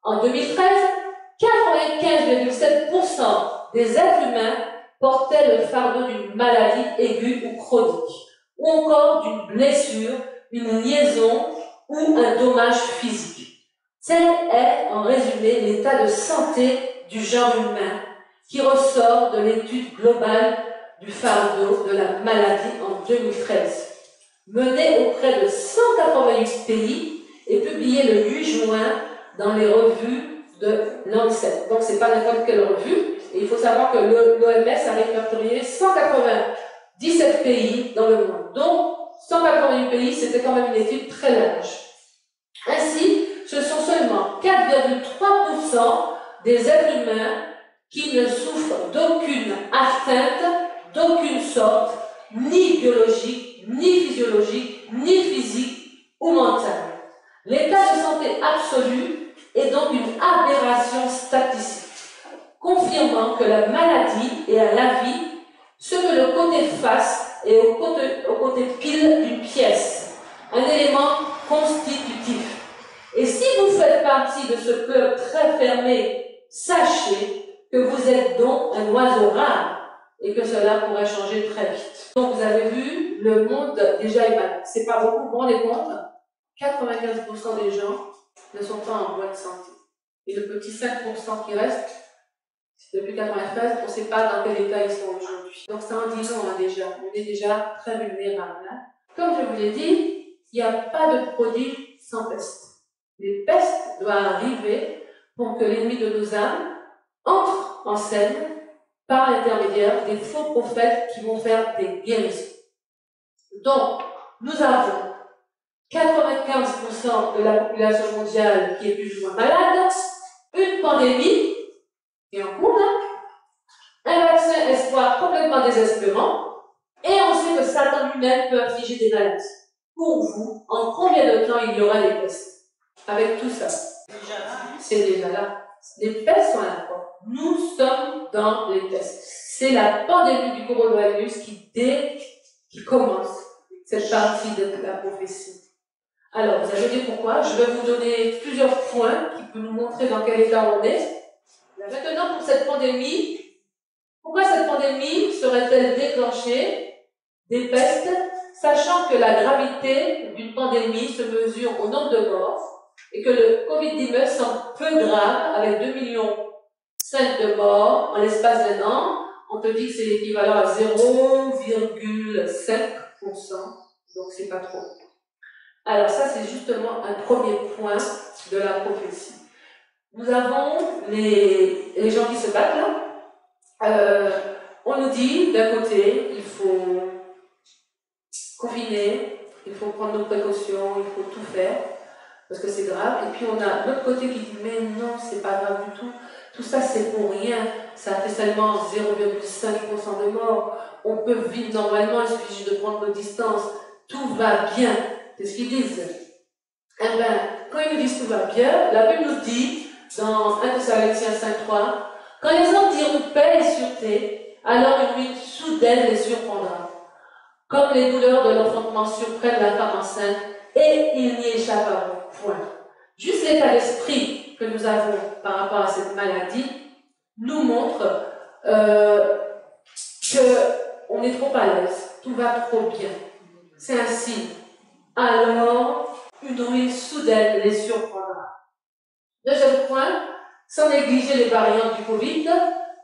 En 2013, 95,7% des êtres humains portaient le fardeau d'une maladie aiguë ou chronique, ou encore d'une blessure, une liaison ou un dommage physique. Tel est, en résumé, l'état de santé du genre humain qui ressort de l'étude globale du fardeau de la maladie en 2013, menée auprès de 188 pays et publiée le 8 juin dans les revues de Lancet. Donc c'est pas n'importe quelle revue, et il faut savoir que l'OMS a répertorié 197 pays dans le monde. Donc 188 pays, c'était quand même une étude très large. Ainsi, ce sont seulement 4,3% des êtres humains qui ne souffrent d'aucune atteinte, d'aucune sorte, ni biologique, ni physiologique, ni physique ou mentale. L'état de santé absolu est donc une aberration statistique, confirmant que la maladie est à la vie ce que le côté face est au côté pile d'une pièce, un élément constitutif. Et si vous faites partie de ce club très fermé, sachez que vous êtes donc un oiseau rare et que cela pourrait changer très vite. Donc vous avez vu, le monde déjà est malade. C'est pas beaucoup, vous vous rendez compte, 95% des gens ne sont pas en bonne santé. Et le petit 5% qui reste, depuis 1993, on ne sait pas dans quel état ils sont aujourd'hui. Donc ça en dit long déjà, on est déjà très vulnérable. Hein. Comme je vous l'ai dit, il n'y a pas de produit sans peste. Les pestes doivent arriver pour que l'ennemi de nos âmes entre en scène par l'intermédiaire des faux prophètes qui vont faire des guérisons. Donc, nous avons 95% de la population mondiale qui est plus ou moins malade, une pandémie, et en cours, un vaccin espoir complètement désespérant, et on sait que Satan lui-même peut infliger des maladies. Pour vous, en combien de temps il y aura des pestes? Avec tout ça, c'est déjà là. Les pestes sont à la porte. Nous sommes dans les pestes. C'est la pandémie du coronavirus qui commence cette partie de la prophétie. Alors, vous allez dire pourquoi. Je vais vous donner plusieurs points qui peuvent nous montrer dans quel état on est. Maintenant, pour cette pandémie, pourquoi cette pandémie serait-elle déclenchée des pestes, sachant que la gravité d'une pandémie se mesure au nombre de morts et que le Covid-19 semble peu grave avec 2,5 millions de morts en l'espace d'un an. On te dit que c'est l'équivalent à 0,5%, donc c'est pas trop. Alors ça, c'est justement un premier point de la prophétie. Nous avons les gens qui se battent là. On nous dit d'un côté, il faut confiner, il faut prendre nos précautions, il faut tout faire, parce que c'est grave. Et puis on a l'autre côté qui dit, mais non, c'est pas grave du tout. Tout ça, c'est pour rien. Ça fait seulement 0,5% de morts. On peut vivre normalement, il suffit juste de prendre nos distances. Tout va bien. C'est ce qu'ils disent. Eh bien, quand ils nous disent tout va bien, la Bible nous dit, dans 1 Thessaloniciens 5.3, quand les hommes diront paix et sûreté, alors une nuit soudaine les surprendra. Comme les douleurs de l'enfantement surprennent la femme enceinte, et ils n'y échapperont point. Juste l'état d'esprit que nous avons par rapport à cette maladie nous montre qu'on est trop à l'aise, tout va trop bien. C'est un signe. Alors, une ruine soudaine les surprendra. Deuxième point, sans négliger les variantes du Covid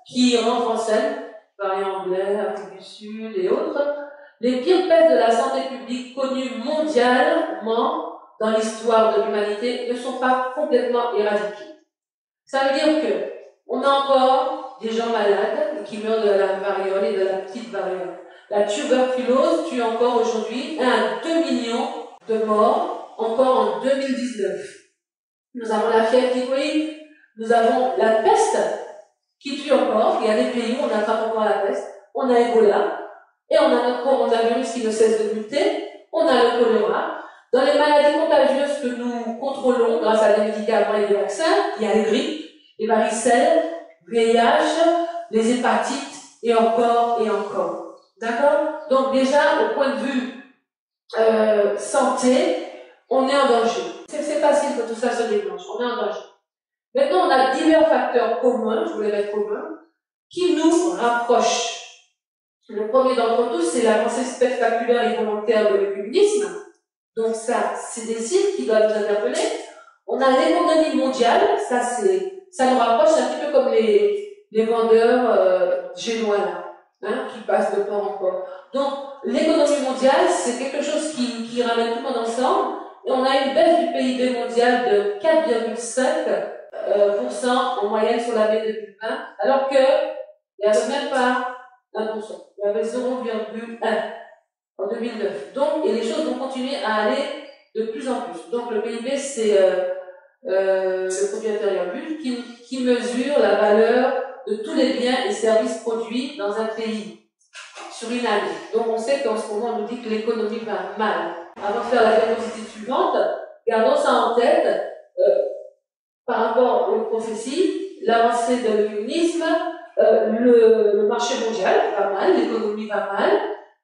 qui rentrent en scène, variant anglais, Afrique du Sud et autres, les pires pestes de la santé publique connues mondialement dans l'histoire de l'humanité ne sont pas complètement éradiquées. Ça veut dire que on a encore des gens malades qui meurent de la variole et de la petite variole. La tuberculose tue encore aujourd'hui 1 à 2 millions de morts, encore en 2019. Nous avons la fièvre typhoïde, nous avons la peste qui tue encore. Il y a des pays où on attrape encore la peste, on a Ebola, et on a notre coronavirus qui ne cesse de muter, on a le choléra. Dans les maladies contagieuses que nous contrôlons grâce à des médicaments et des vaccins, il y a les grippes, les varicelles, le VIH, les hépatites, et encore et encore. D'accord? Donc déjà, au point de vue santé, on est en danger. C'est facile que tout ça se déclenche, on est en danger. Maintenant, on a divers facteurs communs, je voulais mettre communs, qui nous rapprochent. Le premier d'entre tous, c'est l'avancée spectaculaire et volontaire de l'œcuménisme. Donc ça, c'est des signes qui doivent nous interpeller. On a l'économie mondiale, ça nous rapproche un petit peu comme les vendeurs génois là, qui passent de port en port. Donc l'économie mondiale, c'est quelque chose qui ramène tout le monde ensemble. Et on a une baisse du PIB mondial de 4,5% en moyenne sur l'année 2020, alors qu'il n'y avait même pas 1%. Il y avait 0,1 en 2009. Donc, et les choses vont continuer à aller de plus en plus. Donc, le PIB, c'est le produit intérieur brut qui mesure la valeur de tous les biens et services produits dans un pays sur une année. Donc, on sait qu'en ce moment, on nous dit que l'économie va mal. Avant de faire la diapositive suivante, gardons ça en tête par rapport aux prophéties, l'avancée de l'humanisme, le marché mondial va mal, l'économie va mal.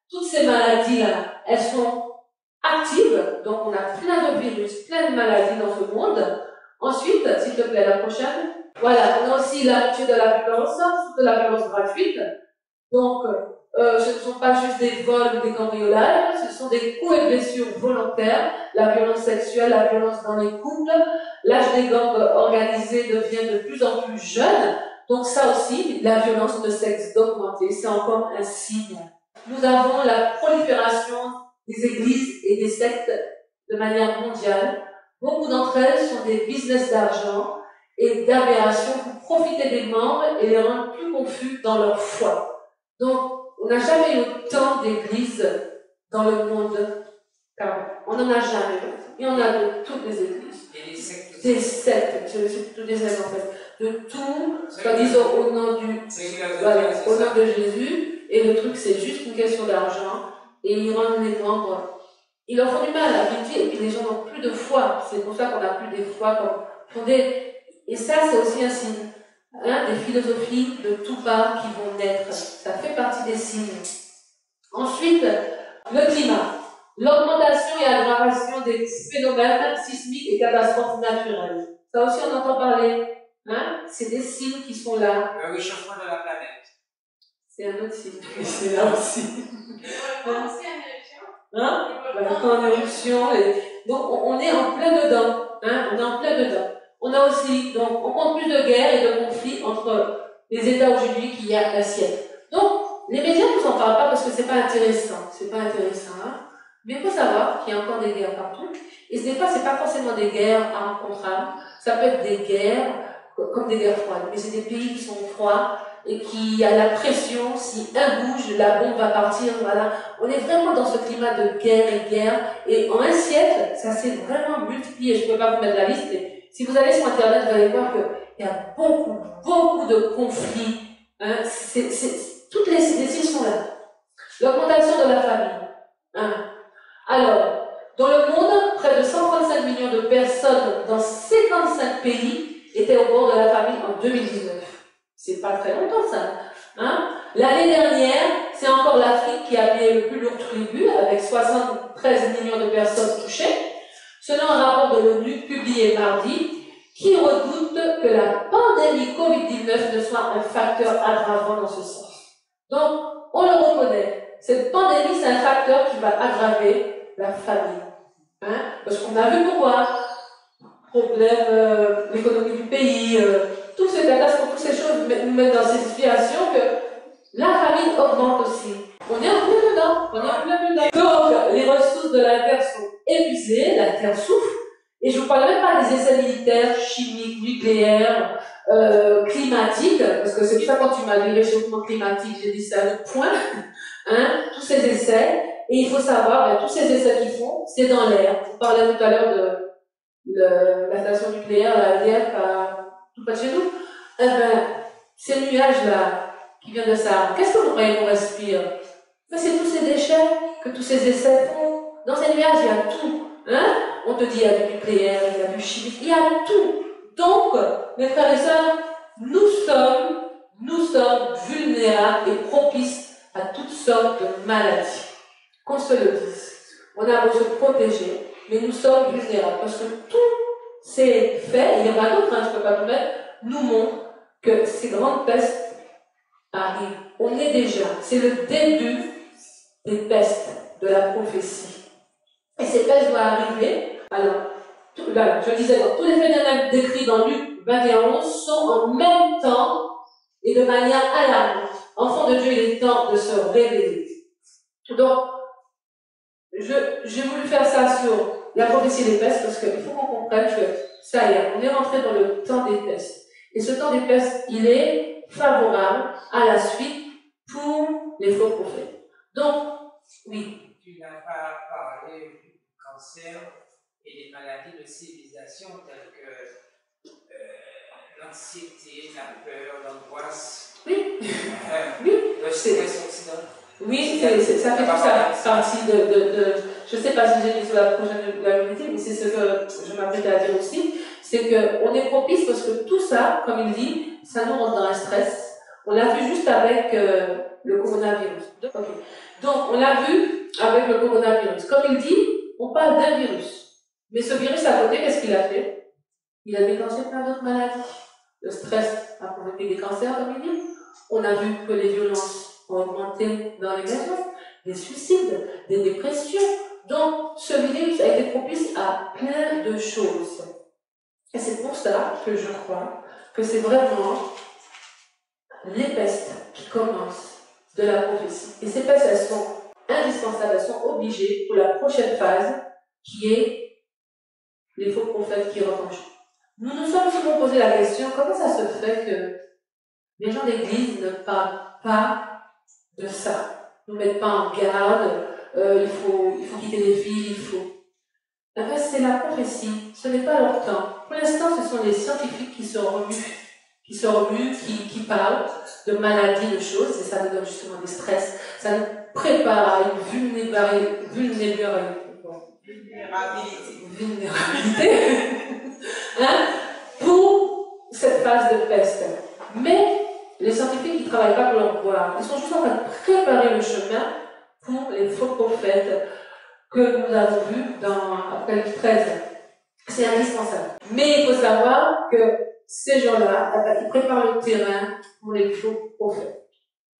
Toutes ces maladies-là, elles sont actives, donc on a plein de virus, plein de maladies dans ce monde. Ensuite, s'il te plaît, la prochaine. Voilà, on a aussi la moitié de la violence, surtout de la violence gratuite. Donc, ce ne sont pas juste des vols ou des cambriolages, ce sont des coups et blessures volontaires, la violence sexuelle, la violence dans les couples. L'âge des gangs organisés devient de plus en plus jeune. Donc ça aussi, la violence ne cesse d'augmenter, c'est encore un signe. Nous avons la prolifération des églises et des sectes de manière mondiale. Beaucoup d'entre elles sont des business d'argent et d'aberration pour profiter des membres et les rendre plus confus dans leur foi. Donc, on n'a jamais eu autant d'églises dans le monde. On n'en a jamais eu. Il y en a de toutes les églises. Et les sectes. Des sectes, c'est plutôt des sectes en fait. De tout, soi-disant au nom au nom de Jésus. Et le truc, c'est juste une question d'argent. Et ils rendent les membres. Ils leur font du mal à vivre. Et puis les gens n'ont plus de foi. C'est pour ça qu'on n'a plus des foi comme fondées. Et ça, c'est aussi un signe. Des philosophies de tout part qui vont naître. Ça fait partie des signes. Ensuite, le climat. L'augmentation et l'aggravation des phénomènes sismiques et catastrophes naturelles. Ça aussi, on entend parler. C'est des signes qui sont là. Le réchauffement de la planète. C'est un autre signe. C'est là aussi. En éruption. Donc, on est en plein dedans. On est en plein dedans. On a aussi, donc, on compte plus de guerres et de conflits entre les États aujourd'hui qu'il y a un siècle. Donc, les médias ne nous en parlent pas parce que c'est pas intéressant. C'est pas intéressant, Mais il faut savoir qu'il y a encore des guerres partout. Et c'est pas forcément des guerres armes contre armes, ça peut être des guerres, comme des guerres froides, mais c'est des pays qui sont froids et qui a la pression, si un bouge, la bombe va partir, voilà. On est vraiment dans ce climat de guerre, et en un siècle, ça s'est vraiment multiplié. Je ne peux pas vous mettre la liste, mais si vous allez sur Internet, vous allez voir qu'il y a beaucoup de conflits. Hein. Toutes les signes sont là. L'augmentation de la famine. Hein. Alors, dans le monde, près de 135 millions de personnes dans 55 pays étaient au bord de la famine en 2019. C'est pas très longtemps ça. Hein? L'année dernière, c'est encore l'Afrique qui a payé le plus lourd tribut, avec 73 millions de personnes touchées, selon un rapport de l'ONU publié mardi, qui redoute que la pandémie Covid-19 ne soit un facteur aggravant dans ce sens. Donc, on le reconnaît. Cette pandémie, c'est un facteur qui va aggraver la famine. Hein? Parce qu'on a vu pourquoi. Problème, l'économie du pays, toutes ces catastrophes, toutes ces choses nous mettent dans ces situations que la famine augmente aussi. On est en plein dedans. Donc, les ressources de la Terre sont épuisées, la Terre souffre, et je ne vous parle même pas des essais militaires, chimiques, nucléaires, climatiques, parce que c'est pour ça quand tu m'as dit réchauffement climatique, j'ai dit ça le point, hein, tous ces essais, et il faut savoir, tous ces essais qu'ils font, c'est dans l'air. On parlait tout à l'heure de la station nucléaire, la EDF, tout près de chez nous. Eh ben, ces nuages-là, qui viennent de ça, qu'est-ce que vous croyez qu'on respire? Mais c'est tous ces déchets que tous ces essais font. Dans ces nuages, il y a tout. Hein? On te dit, il y a du nucléaire, il y a du chimique, il y a tout. Donc, mes frères et sœurs, nous sommes vulnérables et propices à toutes sortes de maladies. Qu'on se le dise. On a beau se protéger, mais nous sommes vulnérables parce que tous ces faits, il y en a d'autres, je ne peux pas vous mettre, nous montrent que ces grandes pestes arrivent. On est déjà, c'est le début des pestes de la prophétie. Et ces pestes doivent arriver. Alors, là, je disais, tous les phénomènes décrits dans Luc 21:11 sont en même temps et de manière alarmante. Enfant de Dieu, il est temps de se révéler. Donc, j'ai voulu faire ça sur la prophétie des pestes parce qu'il faut qu'on comprenne que ça y est, on est rentré dans le temps des pestes. Et ce temps des pestes, il est favorable à la suite pour les faux prophètes. Donc, oui. Tu n'as pas parlé du cancer et des maladies de civilisation telles que l'anxiété, la peur, l'angoisse. Oui. Oui. Le stress occidental. Oui, ça fait toute partie de je ne sais pas si j'ai dit sur la prochaine de la vérité, mais c'est ce que je m'apprête à dire aussi, c'est qu'on est propice parce que tout ça, comme il dit, ça nous rentre dans un stress. On l'a vu juste avec le coronavirus. Okay. Donc, on l'a vu avec le coronavirus. Comme il dit, on parle d'un virus. Mais ce virus à côté, qu'est-ce qu'il a fait? Il a déclenché plein d'autres maladies. Le stress a provoqué des cancers, comme il dit. On a vu que les violences ont augmenté dans les maisons, des suicides, des dépressions. Donc, ce virus a été propice à plein de choses. Et c'est pour ça que je crois que c'est vraiment les pestes qui commencent de la prophétie. Et ces pestes, elles sont indispensables, elles sont obligées pour la prochaine phase, qui est les faux prophètes qui rentrent en jeu. Nous nous sommes souvent posé la question, comment ça se fait que les gens d'église ne parlent pas de ça, ne nous mettent pas en garde, il faut quitter les filles, il faut... En fait, c'est la prophétie, ce n'est pas leur temps. Pour l'instant, ce sont les scientifiques qui se remuent, qui parlent de maladies, de choses, et ça nous donne justement des stress, ça nous prépare à une vulnérabilité. Hein, pour cette phase de peste. Mais les scientifiques, ils ne travaillent pas pour leur voir. Ils sont juste en train de préparer le chemin pour les faux prophètes que nous avons vus dans Apocalypse 13. C'est indispensable. Mais il faut savoir que ces gens-là, ils préparent le terrain pour les faux prophètes.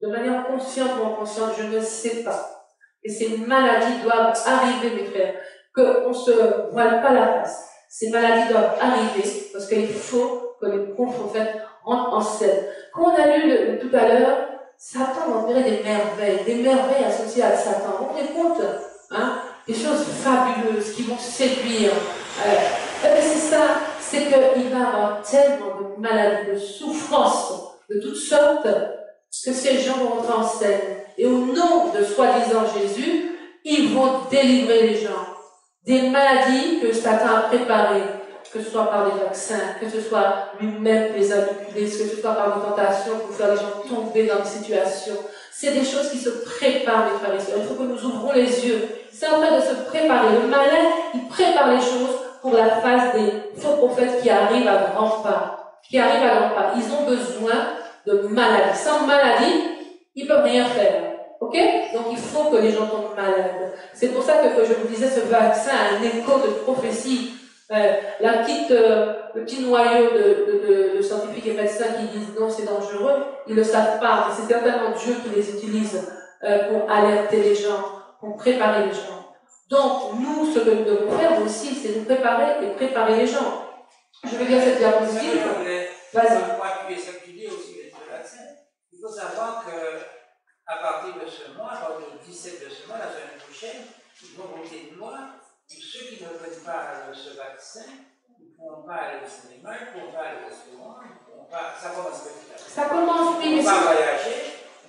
De manière consciente ou inconsciente, je ne sais pas. Et ces maladies doivent arriver, mes frères, qu'on ne se voile pas la face. Ces maladies doivent arriver parce qu'il faut que les prophètes entrent en scène. Quand on a lu tout à l'heure, Satan, on dirait des merveilles associées à Satan. Vous vous rendez compte, hein? des choses fabuleuses qui vont séduire. C'est ça, c'est qu'il va y avoir tellement de maladies, de souffrances, de toutes sortes, que ces gens vont rentrer en scène. Et au nom de soi-disant Jésus, ils vont délivrer les gens. Des maladies que Satan a préparées, que ce soit par des vaccins, que ce soit lui-même les manipuler, que ce soit par des tentations pour faire les gens tomber dans des situations. C'est des choses qui se préparent, mes frères et sœurs. Il faut que nous ouvrons les yeux. C'est en train de se préparer. Le malin, il prépare les choses pour la phase des faux prophètes qui arrivent à grands pas. Ils ont besoin de maladie. Sans maladie, ils ne peuvent rien faire. Ok? Donc il faut que les gens tombent malades. C'est pour ça que je vous disais, ce vaccin a un écho de prophétie. Le petit noyau de scientifiques et médecins qui disent non, c'est dangereux, ils ne le savent pas, mais c'est certainement Dieu qui les utilise pour alerter les gens, pour préparer les gens. Donc, nous, ce que nous devons faire aussi, c'est nous préparer et préparer les gens. Je vais lire cette diapositive. Vas-y. Pour appuyer ce que tu dis aussi avec le vaccin, il faut savoir qu'à partir de ce mois, à partir du 17 de ce mois, la semaine prochaine, ils vont voter de moi. Ceux qui ne veulent pas ce vaccin, ils ne pourront pas aller au cinéma, ils ne pourront pas aller au restaurant, ils ne pourront pas. Ça commence petit à petit. Ça commence, oui, mais. Ils ne pourront pas voyager.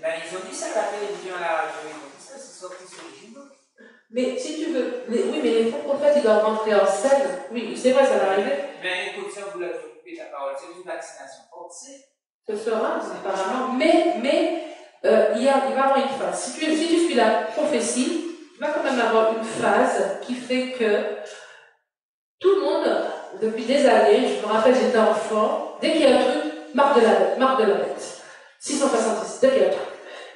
Ben, ils ont dit ça à la télévision, à la radio, ils ont dit ça, c'est sorti sur les journaux. Mais si tu veux, oui, mais les faux prophètes, ils doivent rentrer en scène. Oui, c'est vrai, ça va arriver. Mais écoute, ça, vous l'avez coupé ta parole, c'est une vaccination forcée. Ce sera, apparemment. Mais il va y avoir une phase. Si tu suis la prophétie, il va quand même avoir une phase qui fait que tout le monde, depuis des années, je me rappelle, j'étais enfant, dès qu'il y a un truc, marque de la bête. 666, dès qu'il y a un truc.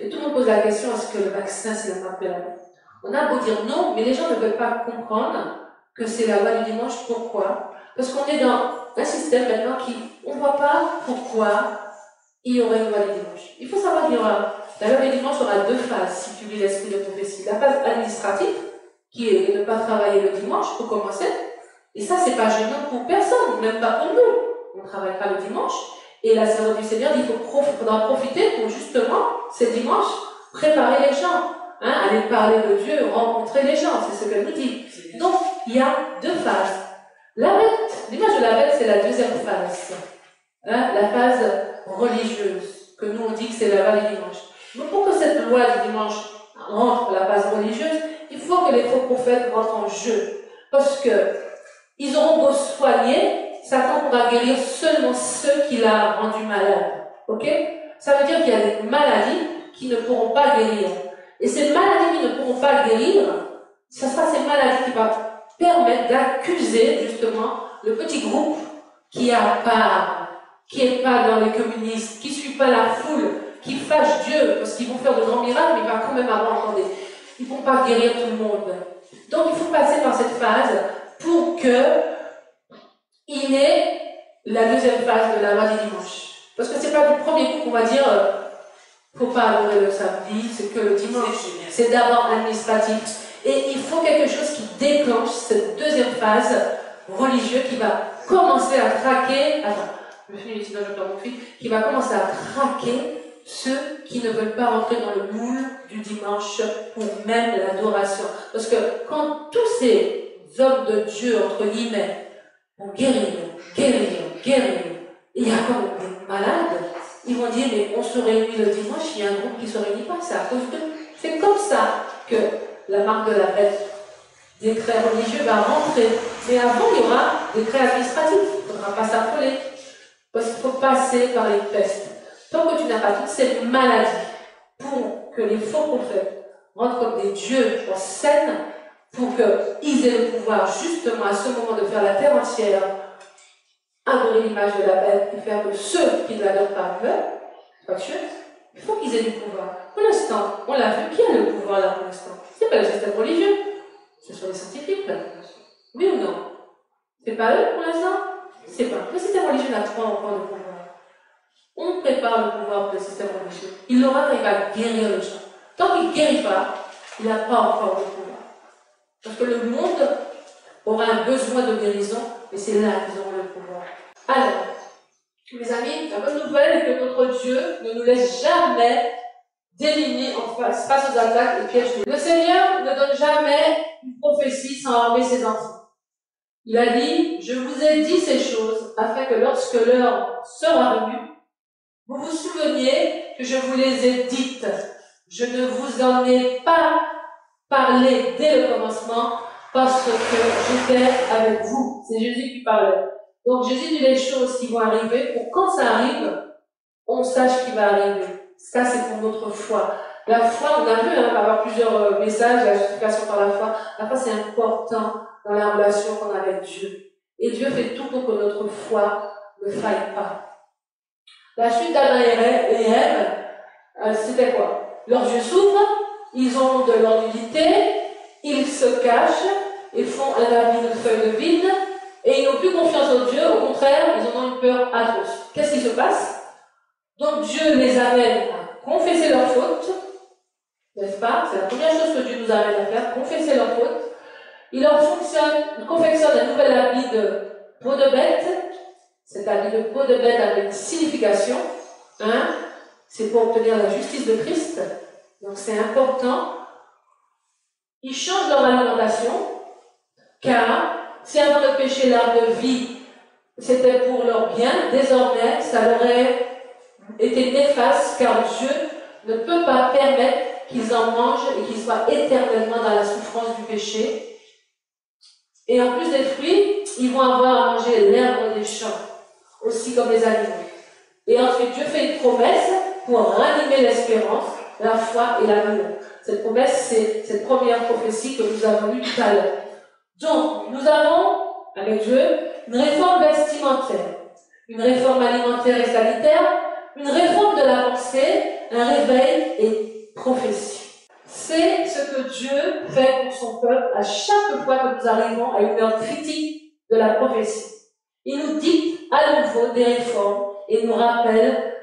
Et tout le monde pose la question, est-ce que le vaccin, c'est la marque de la bête? On a beau dire non, mais les gens ne veulent pas comprendre que c'est la loi du dimanche. Pourquoi? Parce qu'on est dans un système maintenant on ne voit pas pourquoi il y aurait une loi du dimanche. Il faut savoir qu'il y aura, la loi du dimanche aura deux phases, si tu lis l'esprit de prophétie. La phase administrative, qui est de ne pas travailler le dimanche, pour commencer. Et ça, c'est pas gênant pour personne, même pas pour nous. On ne travaille pas le dimanche. Et la servante du Seigneur dit qu'il faudra profiter pour justement, ces dimanches, préparer les gens. Aller parler de Dieu, rencontrer les gens, c'est ce qu'elle nous dit. Donc, il y a deux phases. La bête, l'image de la bête, c'est la deuxième phase. La phase religieuse, que nous on dit que c'est la loi du dimanche. Mais pour que cette loi du dimanche rentre la phase religieuse, il faut que les faux prophètes rentrent en jeu. Parce que ils auront beau soigner, Satan pourra guérir seulement ceux qu'il a rendus malades. Ok? Ça veut dire qu'il y a des maladies qui ne pourront pas guérir. Et ces maladies qui ne pourront pas guérir, ce sera ces maladies qui vont permettre d'accuser justement le petit groupe qui est à part, qui n'est pas dans les communistes, qui ne suit pas la foule, qui fâche Dieu, parce qu'ils vont faire de grands miracles, mais il va quand même avoir entendu. Ils ne vont pas guérir tout le monde. Donc il faut passer par cette phase pour qu'il y ait la deuxième phase de la loi du dimanche. Parce que ce n'est pas du premier coup qu'on va dire faut pas adorer le samedi, c'est que le dimanche. C'est d'abord administratif. Et il faut quelque chose qui déclenche cette deuxième phase religieuse qui va commencer à traquer. Attends, je finis ici, je perds mon fil. Qui va commencer à traquer ceux qui ne veulent pas rentrer dans le moule du dimanche ou même l'adoration. Parce que quand tous ces hommes de Dieu, entre guillemets, vont guérir, il y a comme des malades. Ils vont dire, mais on se réunit le dimanche, il y a un groupe qui ne se réunit pas, c'est à cause d'eux. C'est comme ça que la marque de la bête, décret religieux, va rentrer. Mais avant, il y aura décret administratif. Il ne faudra pas s'affoler. Parce qu'il faut passer par les tests. Tant que tu n'as pas toutes ces maladies pour que les faux prophètes rentrent comme des dieux en scène, pour qu'ils aient le pouvoir justement à ce moment de faire la terre entière adorer l'image de la bête et faire que ceux qui ne l'adorent pas meurent, il faut qu'ils aient du pouvoir. Pour l'instant, on l'a vu, qui a le pouvoir là pour l'instant? Ce n'est pas le système religieux, ce sont les scientifiques là. Oui ou non? C'est pas eux pour l'instant? C'est pas. Le système religieux n'a pas encore de pouvoir. On prépare le pouvoir pour le système religieux. Il l'aura quand il va guérir les gens. Tant qu'il ne guérit pas, il n'a pas encore de pouvoir. Parce que le monde aura un besoin de guérison, et c'est là qu'ils auront le pouvoir. Alors, mes amis, la bonne nouvelle est que notre Dieu ne nous laisse jamais déliés face aux attaques et pièges. Le Seigneur ne donne jamais une prophétie sans armer ses enfants. Il a dit, je vous ai dit ces choses afin que lorsque l'heure sera venue, vous vous souveniez que je vous les ai dites. Je ne vous en ai pas parlé dès le commencement parce que j'étais avec vous. C'est Jésus qui parlait. Donc Jésus dit les choses qui vont arriver pour quand ça arrive, on sache ce qui va arriver. Ça, c'est pour notre foi. La foi, on a vu, on va avoir plusieurs messages, la justification par la foi. La foi, c'est important dans la relation qu'on a avec Dieu. Et Dieu fait tout pour que notre foi ne faille pas. La chute d'Adam et Ève, c'était quoi? Leurs yeux s'ouvrent, ils ont de l'ennuyité, ils se cachent et font un habit de feuilles de vigne, et ils n'ont plus confiance en Dieu, au contraire, ils en ont une peur atroce. Qu'est-ce qui se passe? Donc Dieu les amène à confesser leurs fautes, n'est-ce pas? C'est la première chose que Dieu nous amène à faire, confesser leurs fautes. Il leur confectionne un nouvel habit de peau de bête. Cet habit de peau de bête avait une signification. C'est pour obtenir la justice de Christ. Donc c'est important. Ils changent leur alimentation, car si avant le péché, l'arbre de vie, c'était pour leur bien, désormais, ça leur aurait été néfaste, car Dieu ne peut pas permettre qu'ils en mangent et qu'ils soient éternellement dans la souffrance du péché. Et en plus des fruits, ils vont avoir à manger l'herbe des champs, aussi comme les animaux. Et ensuite, Dieu fait une promesse pour ranimer l'espérance, la foi et l'amour. Cette promesse, c'est cette première prophétie que nous avons lue tout à l'heure. Donc, nous avons, avec Dieu, une réforme vestimentaire, une réforme alimentaire et sanitaire, une réforme de la pensée, un réveil et prophétie. C'est ce que Dieu fait pour son peuple à chaque fois que nous arrivons à une heure critique de la prophétie. Il nous dicte à nouveau des réformes et nous rappelle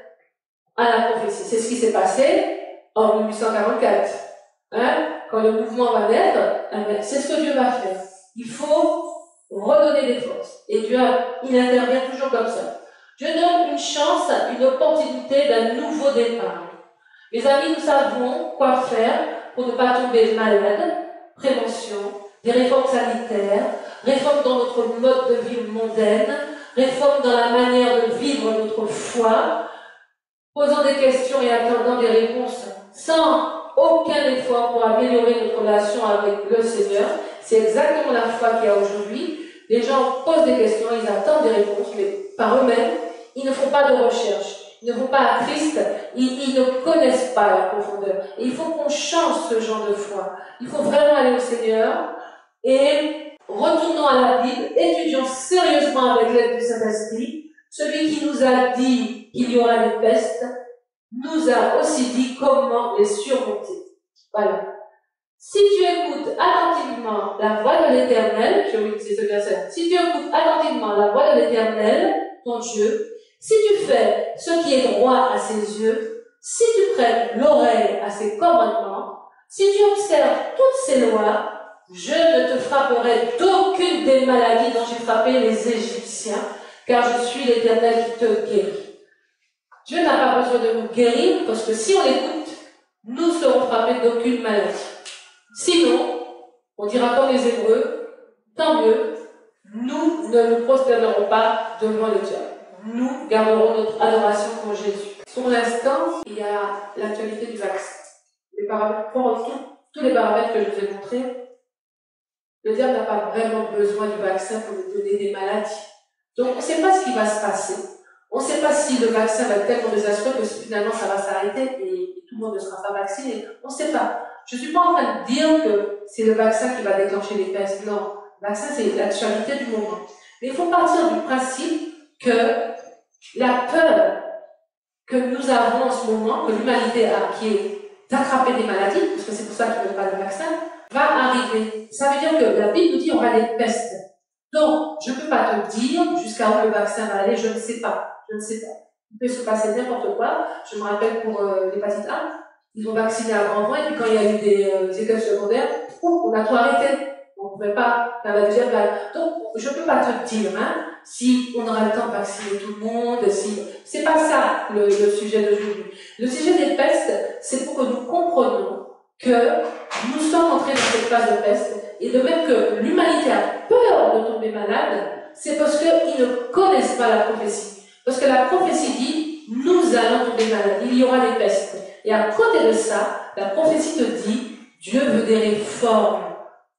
à la prophétie. C'est ce qui s'est passé en 1844. Quand le mouvement va naître, c'est ce que Dieu va faire. Il faut redonner des forces. Et Dieu, il intervient toujours comme ça. Dieu donne une chance, une opportunité d'un nouveau départ. Mes amis, nous savons quoi faire pour ne pas tomber malade, prévention, des réformes sanitaires, réformes dans notre mode de vie mondaine, réformes dans la manière de vivre notre foi, posant des questions et attendant des réponses sans aucun effort pour améliorer notre relation avec le Seigneur. C'est exactement la foi qu'il y a aujourd'hui. Les gens posent des questions, ils attendent des réponses, mais par eux-mêmes, ils ne font pas de recherche. Ils ne vont pas à Christ, ils ne connaissent pas la profondeur. Et il faut qu'on change ce genre de foi. Il faut vraiment aller au Seigneur et retournons à la Bible, étudions sérieusement avec l'aide du Saint-Esprit. Celui qui nous a dit qu'il y aura des pestes, nous a aussi dit comment les surmonter. Voilà. Si tu écoutes attentivement la voix de l'Éternel, je vais vous dire ce verset. Si tu écoutes attentivement la voix de l'Éternel, ton Dieu, si tu fais ce qui est droit à ses yeux, si tu prêtes l'oreille à ses commandements, si tu observes toutes ses lois, je ne te frapperai d'aucune des maladies dont j'ai frappé les Égyptiens, car je suis l'Éternel qui te guérit. Dieu n'a pas besoin de nous guérir, parce que si on l'écoute, nous serons frappés d'aucune maladie. Sinon, on dira comme les Hébreux, tant mieux, nous ne nous prosternerons pas devant le diable. Nous garderons notre adoration pour Jésus. Pour l'instant, il y a l'actualité du vaccin. Les paramètres, tous les paramètres que je vous ai montrés, le diable n'a pas vraiment besoin du vaccin pour nous donner des maladies. Donc, on ne sait pas ce qui va se passer. On ne sait pas si le vaccin va être tellement désastreux que finalement ça va s'arrêter et tout le monde ne sera pas vacciné. On ne sait pas. Je ne suis pas en train de dire que c'est le vaccin qui va déclencher les pestes. Non. Le vaccin, c'est l'actualité du moment. Mais il faut partir du principe que la peur que nous avons en ce moment, que l'humanité a, qui est d'attraper des maladies, parce que c'est pour ça qu'ils ne veulent pas de vaccin, va arriver. Ça veut dire que la Bible nous dit qu'on aura des pestes. Donc, je ne peux pas te dire jusqu'à où le vaccin va aller, je ne sais pas. Je ne sais pas. Il peut se passer n'importe quoi. Je me rappelle pour l'hépatite A, ils ont vacciné à grand vent, et puis quand il y a eu des écueils secondaires, on a tout arrêté. On ne ne pouvait pas faire la deuxième vague. Donc, je ne peux pas te dire, hein, si on aura le temps de vacciner tout le monde, si... C'est pas ça le sujet d'aujourd'hui. Le sujet des pestes, c'est pour que nous comprenions que nous sommes entrés dans cette phase de peste, et de même que l'humanité a peur de tomber malade, c'est parce qu'ils ne connaissent pas la prophétie. Parce que la prophétie dit, nous allons tomber malades, il y aura des pestes. Et à côté de ça, la prophétie te dit, Dieu veut des réformes.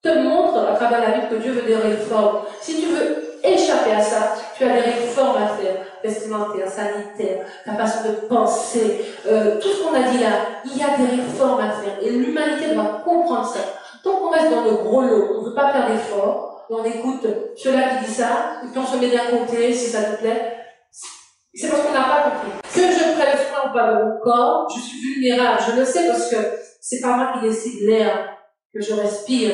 Te montre à travers la Bible que Dieu veut des réformes. Si tu veux échapper à ça, tu as des réformes à faire, vestimentaires, sanitaires, ta façon de penser, tout ce qu'on a dit là, il y a des réformes à faire. Et l'humanité doit comprendre ça. Tant qu'on reste dans le gros lot, on ne veut pas faire d'efforts, et on écoute ceux-là qui disent ça, et puis on se met d'un côté, si ça nous plaît, c'est parce qu'on n'a pas compris. Que je prenne soin ou pas de mon corps, je suis vulnérable. Je le sais parce que c'est pas moi qui décide l'air que je respire.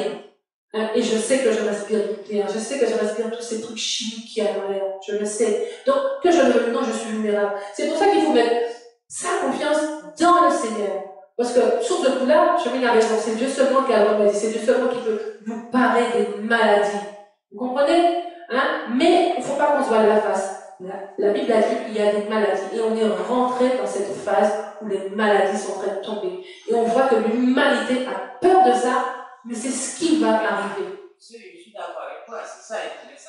Et je sais que je respire nucléaire. Je sais que je respire tous ces trucs chimiques qu'il y a dans l'air. Je le sais. Donc, que je le veuille ou non, je suis vulnérable. C'est pour ça qu'il faut mettre sa confiance dans le Seigneur. Parce que sur ce coup-là, je mets la raison. C'est Dieu seulement qui a le remède. C'est Dieu seulement qui peut nous parer des maladies. Vous comprenez? Hein? Mais il ne faut pas qu'on se voile la face. La Bible a dit qu'il y a des maladies et on est rentré dans cette phase où les maladies sont en train de tomber. Et on voit que l'humanité a peur de ça, mais c'est ce qui va arriver. Je suis d'accord avec toi, c'est ça, et tu laisses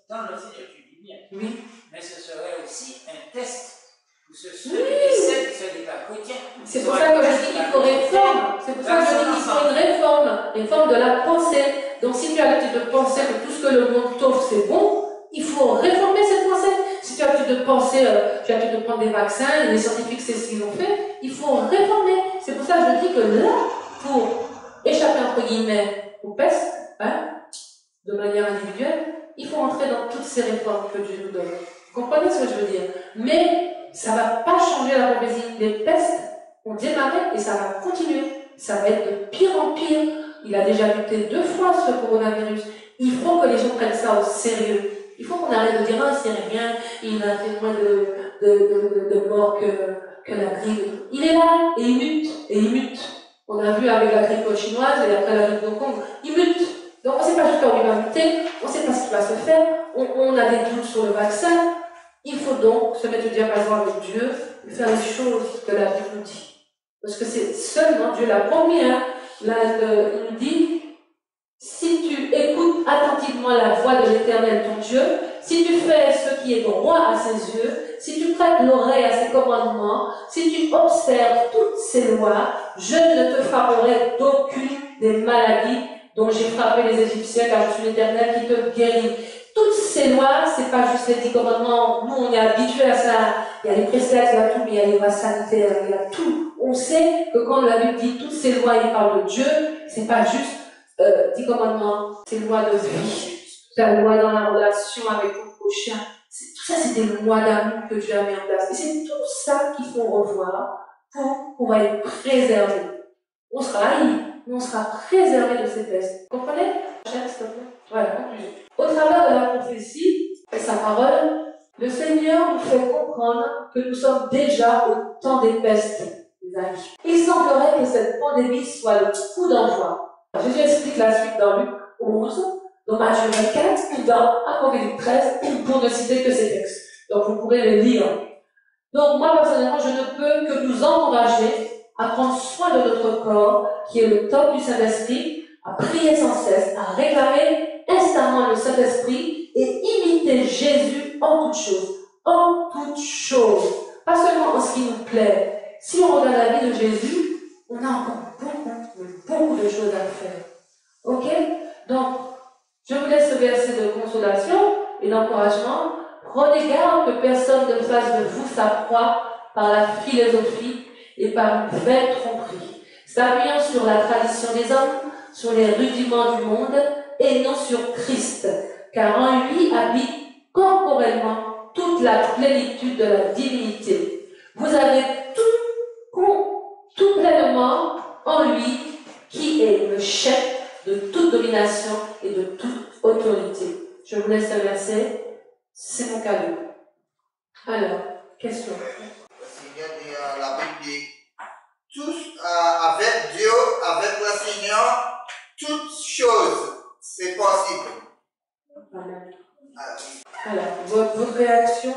dans le Seigneur, tu dis bien. Oui. Mais ce serait aussi un test pour ceux qui essaient de se déclarer chrétiens. C'est pour ça que je dis qu'il faut réforme. C'est pour ça que je dis qu'il faut une réforme de la pensée. Donc si tu as l'habitude de penser que tout ce que le monde t'offre c'est bon, il faut réformer cette pensée. Si tu as l'habitude de penser, tu as l'habitude de prendre des vaccins, et les scientifiques c'est ce qu'ils ont fait, il faut réformer. C'est pour ça que je dis que là, pour échapper entre guillemets aux pestes, hein, de manière individuelle, il faut entrer dans toutes ces réformes que Dieu nous donne. Vous comprenez ce que je veux dire? Mais ça ne va pas changer la prophétie. Les pestes ont démarré et ça va continuer. Ça va être de pire en pire. Il a déjà lutté 2 fois ce coronavirus. Il faut que les gens prennent ça au sérieux. Il faut qu'on arrête de dire ah c'est rien, il a fait moins de morts que la grippe. Il est là et il mute, et il mute. On a vu avec la grippe chinoise et après la grippe de Hong Kong, il mute. Donc on ne sait pas jusqu'à où il va muter, on ne sait pas ce qui va se faire, on a des doutes sur le vaccin. Il faut donc se mettre au diapason avec Dieu et faire les choses que la Bible nous dit. Parce que c'est seulement Dieu l'a promis, hein. Là, il nous dit si tu écoutes attentivement la voix de l'Éternel ton Dieu, si tu fais ce qui est droit à ses yeux, si tu prêtes l'oreille à ses commandements, si tu observes toutes ses lois, je ne te frapperai d'aucune des maladies dont j'ai frappé les Égyptiens, car je suis l'Éternel qui te guérit. Toutes ces lois, c'est pas juste les 10 commandements. Nous, on est habitués à ça. Il y a les préceptes, il y a tout, mais il y a les lois sanitaires, il y a tout. On sait que quand la Bible dit toutes ces lois, il parle de Dieu, c'est pas juste 10 commandements, c'est une loi de vie, la loi dans la relation avec ton prochain. Tout ça, c'est des lois d'amour que Dieu a mis en place. Et c'est tout ça qu'il faut revoir pour pouvoir être préservé. On sera haï, mais on sera préservé de ces pestes. Vous comprenez? Voilà, conclusion. Au travers de la prophétie et sa parole, le Seigneur nous fait comprendre que nous sommes déjà au temps des pestes, les amis. Il semblerait que cette pandémie soit le coup d'envoi. Jésus explique la suite dans Luc 11, dans Matthieu 24 et dans Apocalypse 13, pour ne citer que ces textes. Donc vous pourrez les lire. Donc moi personnellement, je ne peux que nous encourager à prendre soin de notre corps, qui est le temple du Saint-Esprit, à prier sans cesse, à réclamer instamment le Saint-Esprit et imiter Jésus en toutes choses. En toutes choses. Pas seulement en ce qui nous plaît. Si on regarde la vie de Jésus, on a encore beaucoup de choses à faire. Ok? Donc, je vous laisse ce verset de consolation et d'encouragement. Prenez garde que personne ne fasse de vous sa proie par la philosophie et par une vaine tromperie, s'appuyant sur la tradition des hommes, sur les rudiments du monde et non sur Christ, car en lui habite corporellement toute la plénitude de la divinité. Vous avez tout pleinement en lui, qui est le chef de toute domination et de toute autorité. Je vous laisse le verset, c'est mon cadeau. Alors, question. Le Seigneur dit, la Bible dit, tous avec Dieu, avec le Seigneur, toutes choses C'est possible. Amen. Ah, Alors, votre réaction?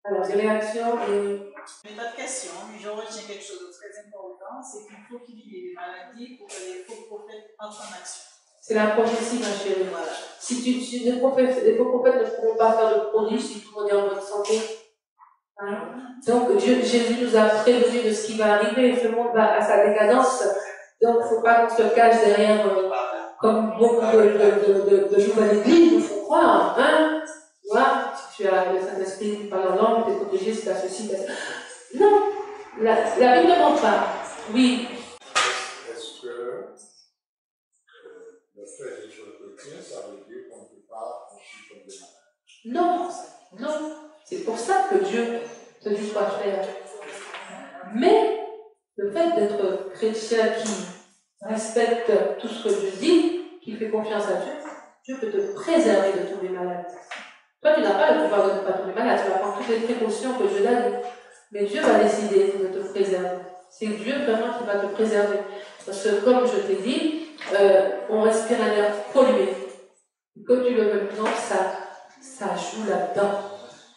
Alors, des réactions et... Mais pas de question, mais je retiens quelque chose de très important, c'est qu'il faut qu'il y ait des maladies pour que les faux prophètes entrent en action. C'est la prophétie, ma chérie. Voilà. Si les faux prophètes ne pourront pas faire de prodiges si tout le monde est en bonne santé. Hein? Donc, Jésus nous a prévenus de ce qui va arriver. Ce monde va à sa décadence. Donc, il ne faut pas qu'on se cache derrière, comme beaucoup de nouvelles églises nous font croire. Hein? Tu vois, si tu as le Saint-Esprit qui parle en langue, tu es protégé, si tu as ceci, tu as... Non, la Bible ne ment pas. Oui. Est-ce que le fait d'être chrétien, ça veut dire qu'on ne peut pas ensuite comme des malades? Non, non. C'est pour ça que Dieu te dit quoi faire. Mais le fait d'être chrétien qui respecte tout ce que Dieu dit, qui fait confiance à Dieu, Dieu peut te préserver de tomber malade. Toi, tu n'as pas le pouvoir de ne pas tomber malade, tu vas prendre toutes les précautions que Dieu donne. Mais Dieu va décider de te préserver. C'est Dieu vraiment qui va te préserver. Parce que, comme je t'ai dit, on respire un air pollué. Que tu le veux non, ça joue là-dedans.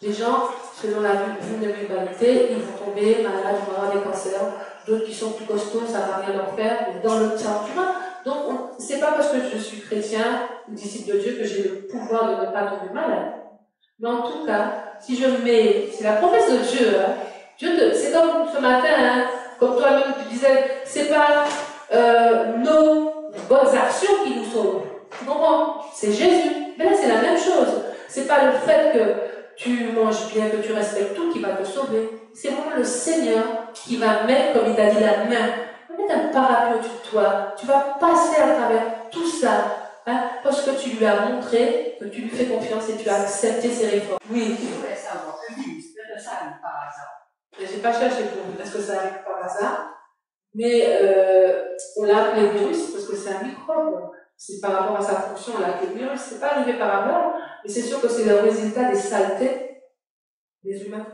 Les gens, selon la vulnérabilité, ils vont tomber malades, ils vont avoir des cancers. D'autres qui sont plus costauds, ça ne va rien leur faire, mais dans le temps, tu vois. Donc, c'est pas parce que je suis chrétien ou disciple de Dieu que j'ai le pouvoir de ne pas tomber malade. Mais en tout cas, si je mets, c'est la promesse de Dieu, hein. C'est comme ce matin, hein, comme toi-même tu disais, c'est pas nos bonnes actions qui nous sauvent. Tu comprends? C'est Jésus. Mais là, c'est la même chose. C'est pas le fait que tu manges bien, que tu respectes tout qui va te sauver. C'est vraiment le Seigneur qui va mettre, comme il t'a dit, la main. Il va mettre un parapluie au-dessus de toi. Tu vas passer à travers tout ça. Hein, parce que tu lui as montré que tu lui fais confiance et tu as accepté ses réformes. Oui. Je voulais savoir, le ministre de ça arrive par hasard. Je n'ai pas cherché pour est-ce que ça arrive par hasard, mais on l'a appelé virus parce que c'est un microbe. C'est par rapport à sa fonction, on l'a appelé virus. C'est pas arrivé par hasard, mais c'est sûr que c'est le résultat des saletés des humains.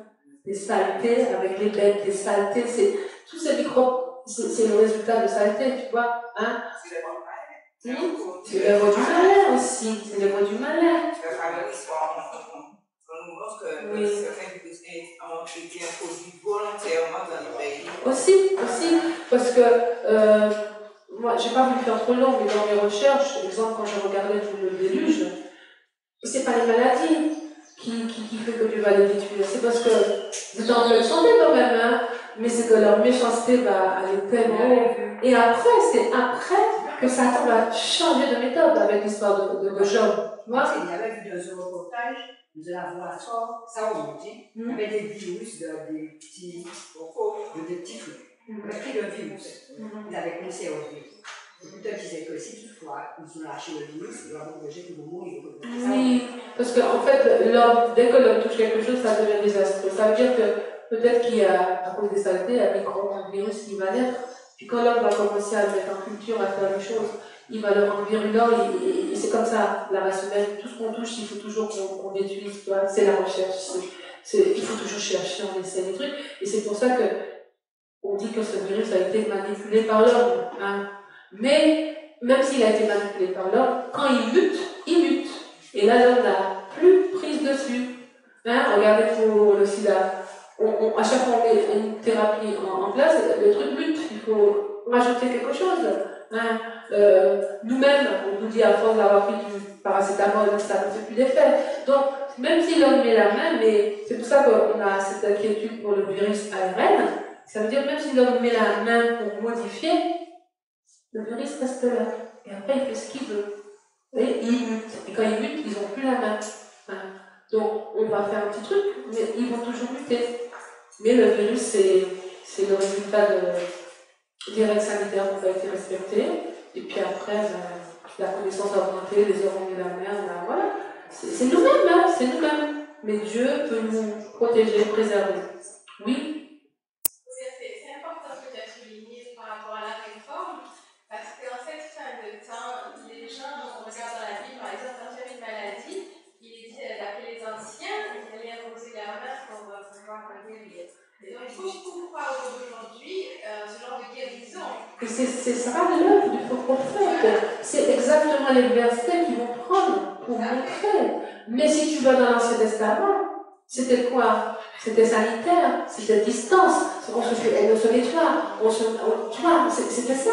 Des saletés avec les bêtes, des saletés. Tous ces microbes, c'est le résultat de saleté, tu vois. Hein? C'est l'œuvre du malin aussi. C'est l'œuvre du malin. Oui. Aussi, parce que moi, j'ai pas voulu faire trop long, mais dans mes recherches, par exemple, quand je regardais tout le déluge, c'est pas les maladies qui fait que Dieu va les détruire, c'est parce que vous en pleine santé quand même, hein, mais c'est que leur méchanceté va aller tellement haut. Et après, c'est après que Satan va changer de méthode avec l'histoire de Job. Tu vois? Il y avait vu dans un reportage de laboratoire, ça on dit, il y avait des virus, des petits trucs. Il avait pris le virus, ils avaient conservé. Et puis ils disaient que si toutefois ils ont lâché le virus, ils doivent protéger tout le monde. Oui, parce qu'en fait, dès que l'homme touche quelque chose, ça devient désastreux. Ça veut dire que peut-être qu'il y a, à cause des saletés, un microbe, un virus qui va naître. Puis quand l'homme va commencer à le mettre en culture, à faire les choses, il va le rendre virulent et c'est comme ça, la race humaine. Tout ce qu'on touche, il faut toujours qu'on détruise. C'est la recherche. Il faut toujours chercher, on essaie des trucs. Et c'est pour ça que on dit que ce virus a été manipulé par l'homme. Hein. Mais même s'il a été manipulé par l'homme, quand il mute, il mute. Et là, l'homme n'a plus prise dessus. Hein, regardez pour le sida. À chaque fois qu'on met une thérapie en place, le truc mute. Il faut rajouter quelque chose. Hein. Nous-mêmes, on nous dit à force d'avoir pris du paracétamol, ça ne fait plus d'effet. Donc, même si l'homme met la main, mais c'est pour ça qu'on a cette inquiétude pour le virus ARN, ça veut dire même si l'homme met la main pour modifier, le virus reste là. Et après, il fait ce qu'il veut. Et il mute. Et quand il mute, ils n'ont plus la main. Hein. Donc, on va faire un petit truc, mais ils vont toujours muter. Mais le virus, c'est le résultat des règles sanitaires qui n'ont pas été respectées. Et puis après, la connaissance a augmenté, les hommes ont mis la main, voilà. C'est nous-mêmes, hein, c'est nous-mêmes. Mais Dieu peut nous protéger, préserver. Oui? C'est important ce que tu as souligné par rapport à la réforme, parce qu'en cette fin de temps, les gens, on regarde dans la Bible, par exemple, quand il y avait une maladie, il est dit d'appeler les anciens, ils allaient imposer la main pour pouvoir guérir. Donc, beaucoup croient aujourd'hui ce genre de guérison. C'est ça l'œuvre du faux prophète. c'est exactement les versets qu'ils vont prendre pour montrer. Mais si tu vas dans l'Ancien Testament, c'était quoi? C'était sanitaire, c'était distance, on se nettoie, tu vois, c'était ça,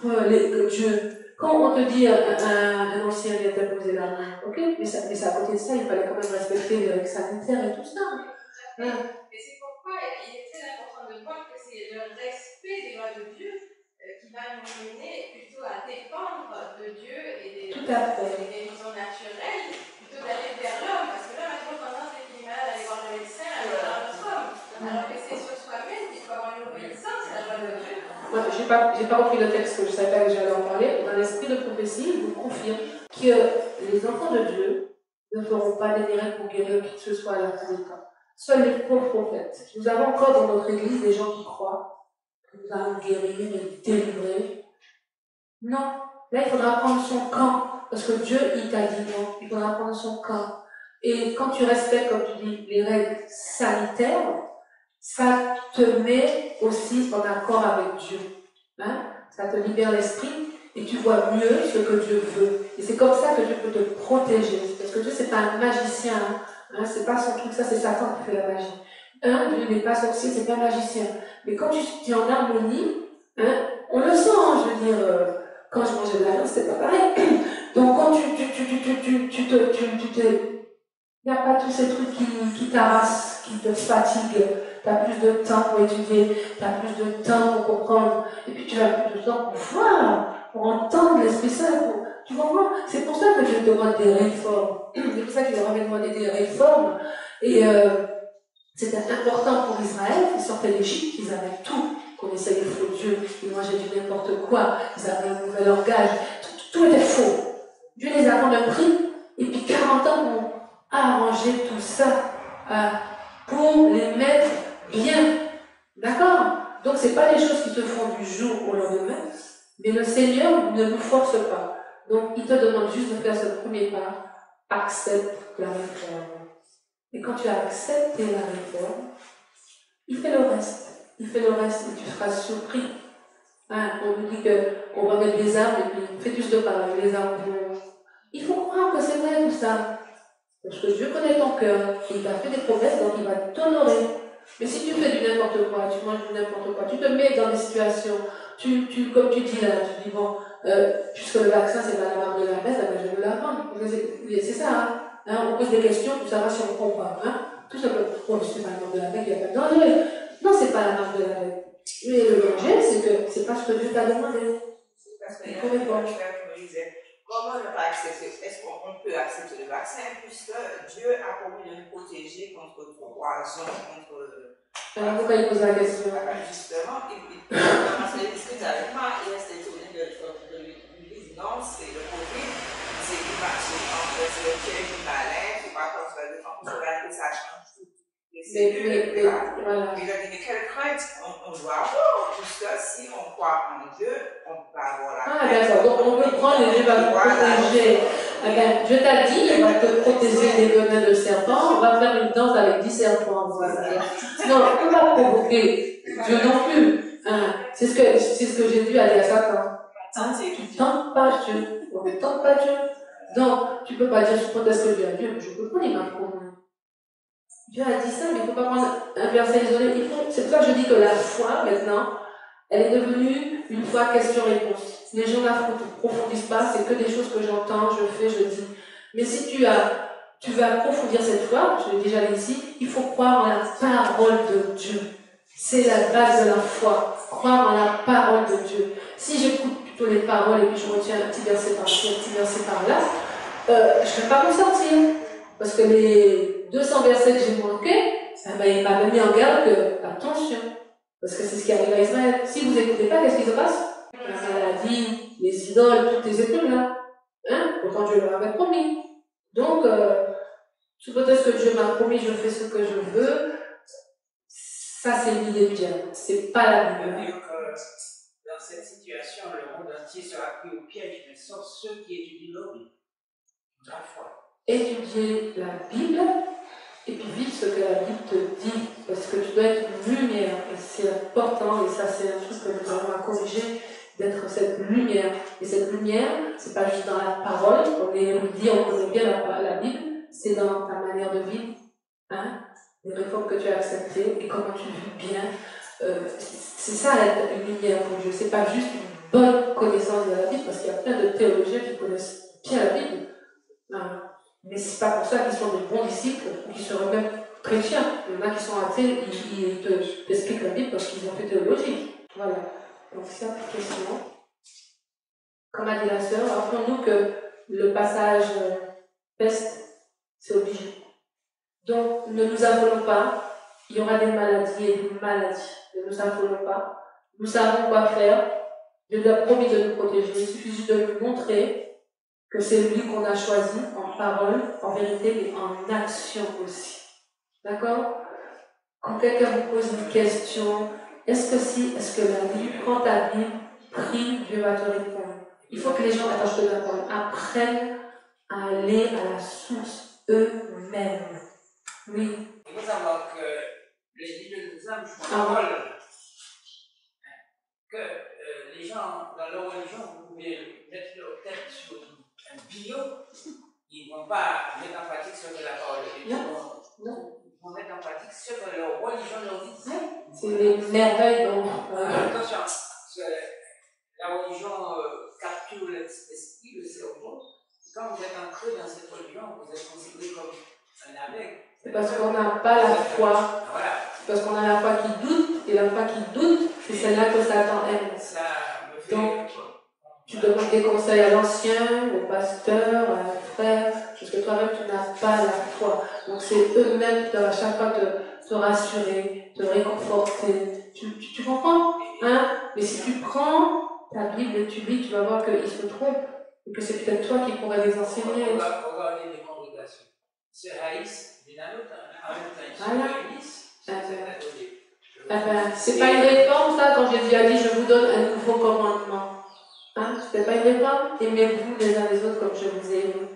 Dieu. Quand on te dit un ancien vient t'imposer la main, ok, mais à côté de ça, il fallait quand même respecter les règles sanitaires et tout ça. Mais c'est pourquoi il est très important de voir que c'est le respect des lois de Dieu qui va nous mener plutôt à dépendre de Dieu et des raisons naturelles, plutôt d'aller vers l'homme, parce que l'homme a toujours tendance à être mal, aller voir le médecin, aller voir notre homme, alors que c'est sur soi-même qu'il faut avoir une obéissance à la loi de Dieu. Moi, j'ai pas repris le texte que je savais pas que j'allais en parler. Dans l'esprit de prophétie, il vous confirme que les enfants de Dieu ne feront pas des miracles pour guérir qui que ce soit à la fin des temps. Seuls les pauvres prophètes. Nous avons encore dans notre église des gens qui croient que nous allons guérir et délivrer. Non. Là, il faudra prendre son camp. Parce que Dieu, il t'a dit non. Il faudra prendre son camp. Et quand tu respectes, comme tu dis, les règles sanitaires, ça te met aussi en accord avec Dieu. Hein? Ça te libère l'esprit et tu vois mieux ce que Dieu veut. Et c'est comme ça que Dieu peut te protéger. Parce que Dieu, c'est pas un magicien. Hein? C'est pas son truc, ça c'est Satan qui fait la magie. Dieu n'est pas sorcier, c'est pas un magicien. Mais quand tu es en harmonie, hein, on le sent, je veux dire, quand je mangeais de la viande, c'était pas pareil. Donc quand il n'y a pas tous ces trucs qui t'arrassent, qui te fatiguent. Tu as plus de temps pour étudier, tu as plus de temps pour comprendre, et puis tu as plus de temps pour voir, pour entendre l'Esprit Saint. Tu vois moi, c'est pour ça que je te demande des réformes. C'est pour ça que je leur avais demandé des réformes. Et c'était important pour Israël, ils sortaient d'Égypte, ils avaient tout. Ils connaissaient les faux dieux, ils mangeaient du n'importe quoi, ils avaient un mauvais langage, tout était faux. Dieu les a quand même pris, et puis 40 ans pour arranger tout ça, pour les mettre bien. D'accord? Donc, ce n'est pas des choses qui se font du jour au lendemain, mais le Seigneur ne nous force pas. Donc, il te demande juste de faire ce premier pas. Accepte la réforme. Et quand tu as accepté la réforme, il fait le reste. Il fait le reste et tu seras surpris. Hein, on nous dit qu'on va mettre des armes et puis fais-tu de parler, les armes vont. Il faut croire que c'est vrai tout ça. Parce que Dieu connaît ton cœur, il t'a fait des promesses, donc il va t'honorer. Mais si tu fais du n'importe quoi, tu manges du n'importe quoi, tu te mets dans des situations, comme tu dis là, tu dis bon, puisque le vaccin c'est pas la marque de la bête, ben je veux la prendre. C'est ça, hein. On pose des questions pour savoir si on comprend. Hein. Tout simplement, oh, c'est pas la marque de la bête, il n'y a pas de danger. Non, c'est pas la marque de la bête. Mais le danger, c'est que c'est pas ce que Dieu t'a demandé. Parce qu'il y a un frère qui me disait, comment ne pas accepter, est-ce qu'on peut accepter le vaccin puisque Dieu a promis de nous protéger contre le poison, contre... Alors pourquoi il pose la question? Justement, il commence à discuter avec moi, il s'est tourné de lui, non, c'est le Covid, c'est du marché, c'est le piège du malin, il ne faut pas qu'on se regarde que ça change tout. Voilà. Il a dit, mais quelle crainte on doit avoir, puisque si on croit en Dieu, on peut avoir la crainte. Ah d'accord, donc on peut prendre et Dieu va nous protéger. Okay. Dieu t'a dit, il va te protéger des venins de serpents, on va faire une danse avec 10 serpents. Voilà. Non, on ne peut pas provoquer Dieu non plus. Hein. C'est ce que Jésus a dit à Satan. Tu ne tentes pas Dieu. On ne tente pas Dieu. Donc, tu ne peux pas dire, je proteste que Dieu a Dieu. Je peux pas, il m'a promis. Dieu a dit ça, mais il ne faut pas prendre un verset isolé. C'est pour ça que je dis que la foi, maintenant, elle est devenue une foi question-réponse. Les gens n'approfondissent pas, c'est que des choses que j'entends, je fais, je dis. Mais si tu veux approfondir cette foi, je l'ai déjà dit ici, il faut croire en la parole de Dieu. C'est la base de la foi, croire en la parole de Dieu. Si j'écoute plutôt les paroles et puis je retiens un petit verset par-ci, un petit verset par-là, je ne vais pas m'en sortir. Parce que les 200 versets que j'ai manqués, il m'a même mis en garde que, attention, parce que c'est ce qui arrive à Israël. Si vous n'écoutez pas, qu'est-ce qui se passe? La maladie, les idoles, toutes les épreuves là. Hein? Pourtant Dieu leur avait promis. Donc, sous prétexte que Dieu m'a promis, je fais ce que je veux, ça c'est l'idée du diable. C'est pas la Bible. Dans cette situation, le monde entier sera pris au piège, mais sauf ceux qui étudient leur Bible. La foi. Étudier la Bible et puis vivre ce que la Bible te dit, parce que tu dois être une lumière et c'est important, et ça c'est un truc que nous avons à corriger d'être cette lumière. Et cette lumière, c'est pas juste dans la parole, on est érudit, on connaît bien la Bible, c'est dans ta manière de vivre, hein, les réformes que tu as acceptées et comment tu vis bien. C'est ça être une lumière pour Dieu, c'est pas juste une bonne connaissance de la Bible, parce qu'il y a plein de théologiens qui connaissent bien la Bible, hein, mais c'est pas pour ça qu'ils sont des bons disciples ou qu'ils seront même chrétiens. Il y en a qui sont athées, ils t'expliquent la Bible parce qu'ils ont fait théologie. Voilà. Donc, c'est une question. Comme a dit la sœur, rappelons-nous que le passage peste, c'est obligé. Donc, ne nous affolons pas. Il y aura des maladies et des maladies. Ne nous affolons pas. Nous savons quoi faire. Dieu nous a promis de nous protéger. Il suffit juste de nous montrer que c'est lui qu'on a choisi en parole, en vérité, mais en action aussi. D'accord? Quand quelqu'un vous pose une question, est-ce que la Bible, prends ta Bible, prie, Dieu va te répondre. Il faut que les gens, apprennent à aller à la source eux-mêmes. Oui. Il faut savoir que les Bibles nous âmes font parole. Que les gens, dans leur religion, vous pouvez mettre leur tête sur un bio, ils ne vont pas mettre en pratique ce que la parole de Dieu dit. Non. Ils vont mettre en pratique ce que leur religion leur dit. C'est les merveilles dont. Attention, parce que la religion capture l'esprit, le cerveau. Quand vous êtes ancré dans cette religion, vous êtes considéré comme un aveugle. C'est parce qu'on n'a pas la foi. Voilà. C'est parce qu'on a la foi qui doute, et la foi qui doute, c'est celle-là que Satan aime. Ça me fait. Donc, tu demandes des conseils à l'ancien, au pasteur, à un frère, parce que toi-même tu n'as pas la foi. Donc c'est eux-mêmes qui doivent à chaque fois te rassurer, te réconforter. Tu comprends? Hein? Mais si tu prends ta Bible et tu lis, tu vas voir qu'ils se trompent. Et que c'est peut-être toi qui pourrais les enseigner. On va regarder les congrégations. Ils se haïssent l'une à l'autre, en même temps ils se réunissent. C'est pas une réforme ça, quand Jésus a dit je vous donne un nouveau commandement. Hein? C'était pas une réforme? Aimez-vous les uns les autres comme je vous ai aimé.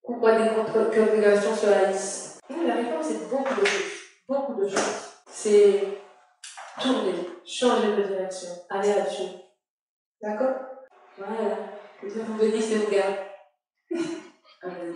Pourquoi des congrégations se haïssent? La réforme c'est beaucoup de choses. Beaucoup de choses. C'est tourner, changer de direction, aller à Dieu. D'accord? Voilà. Que Dieu vous bénisse et vous garde. Amen.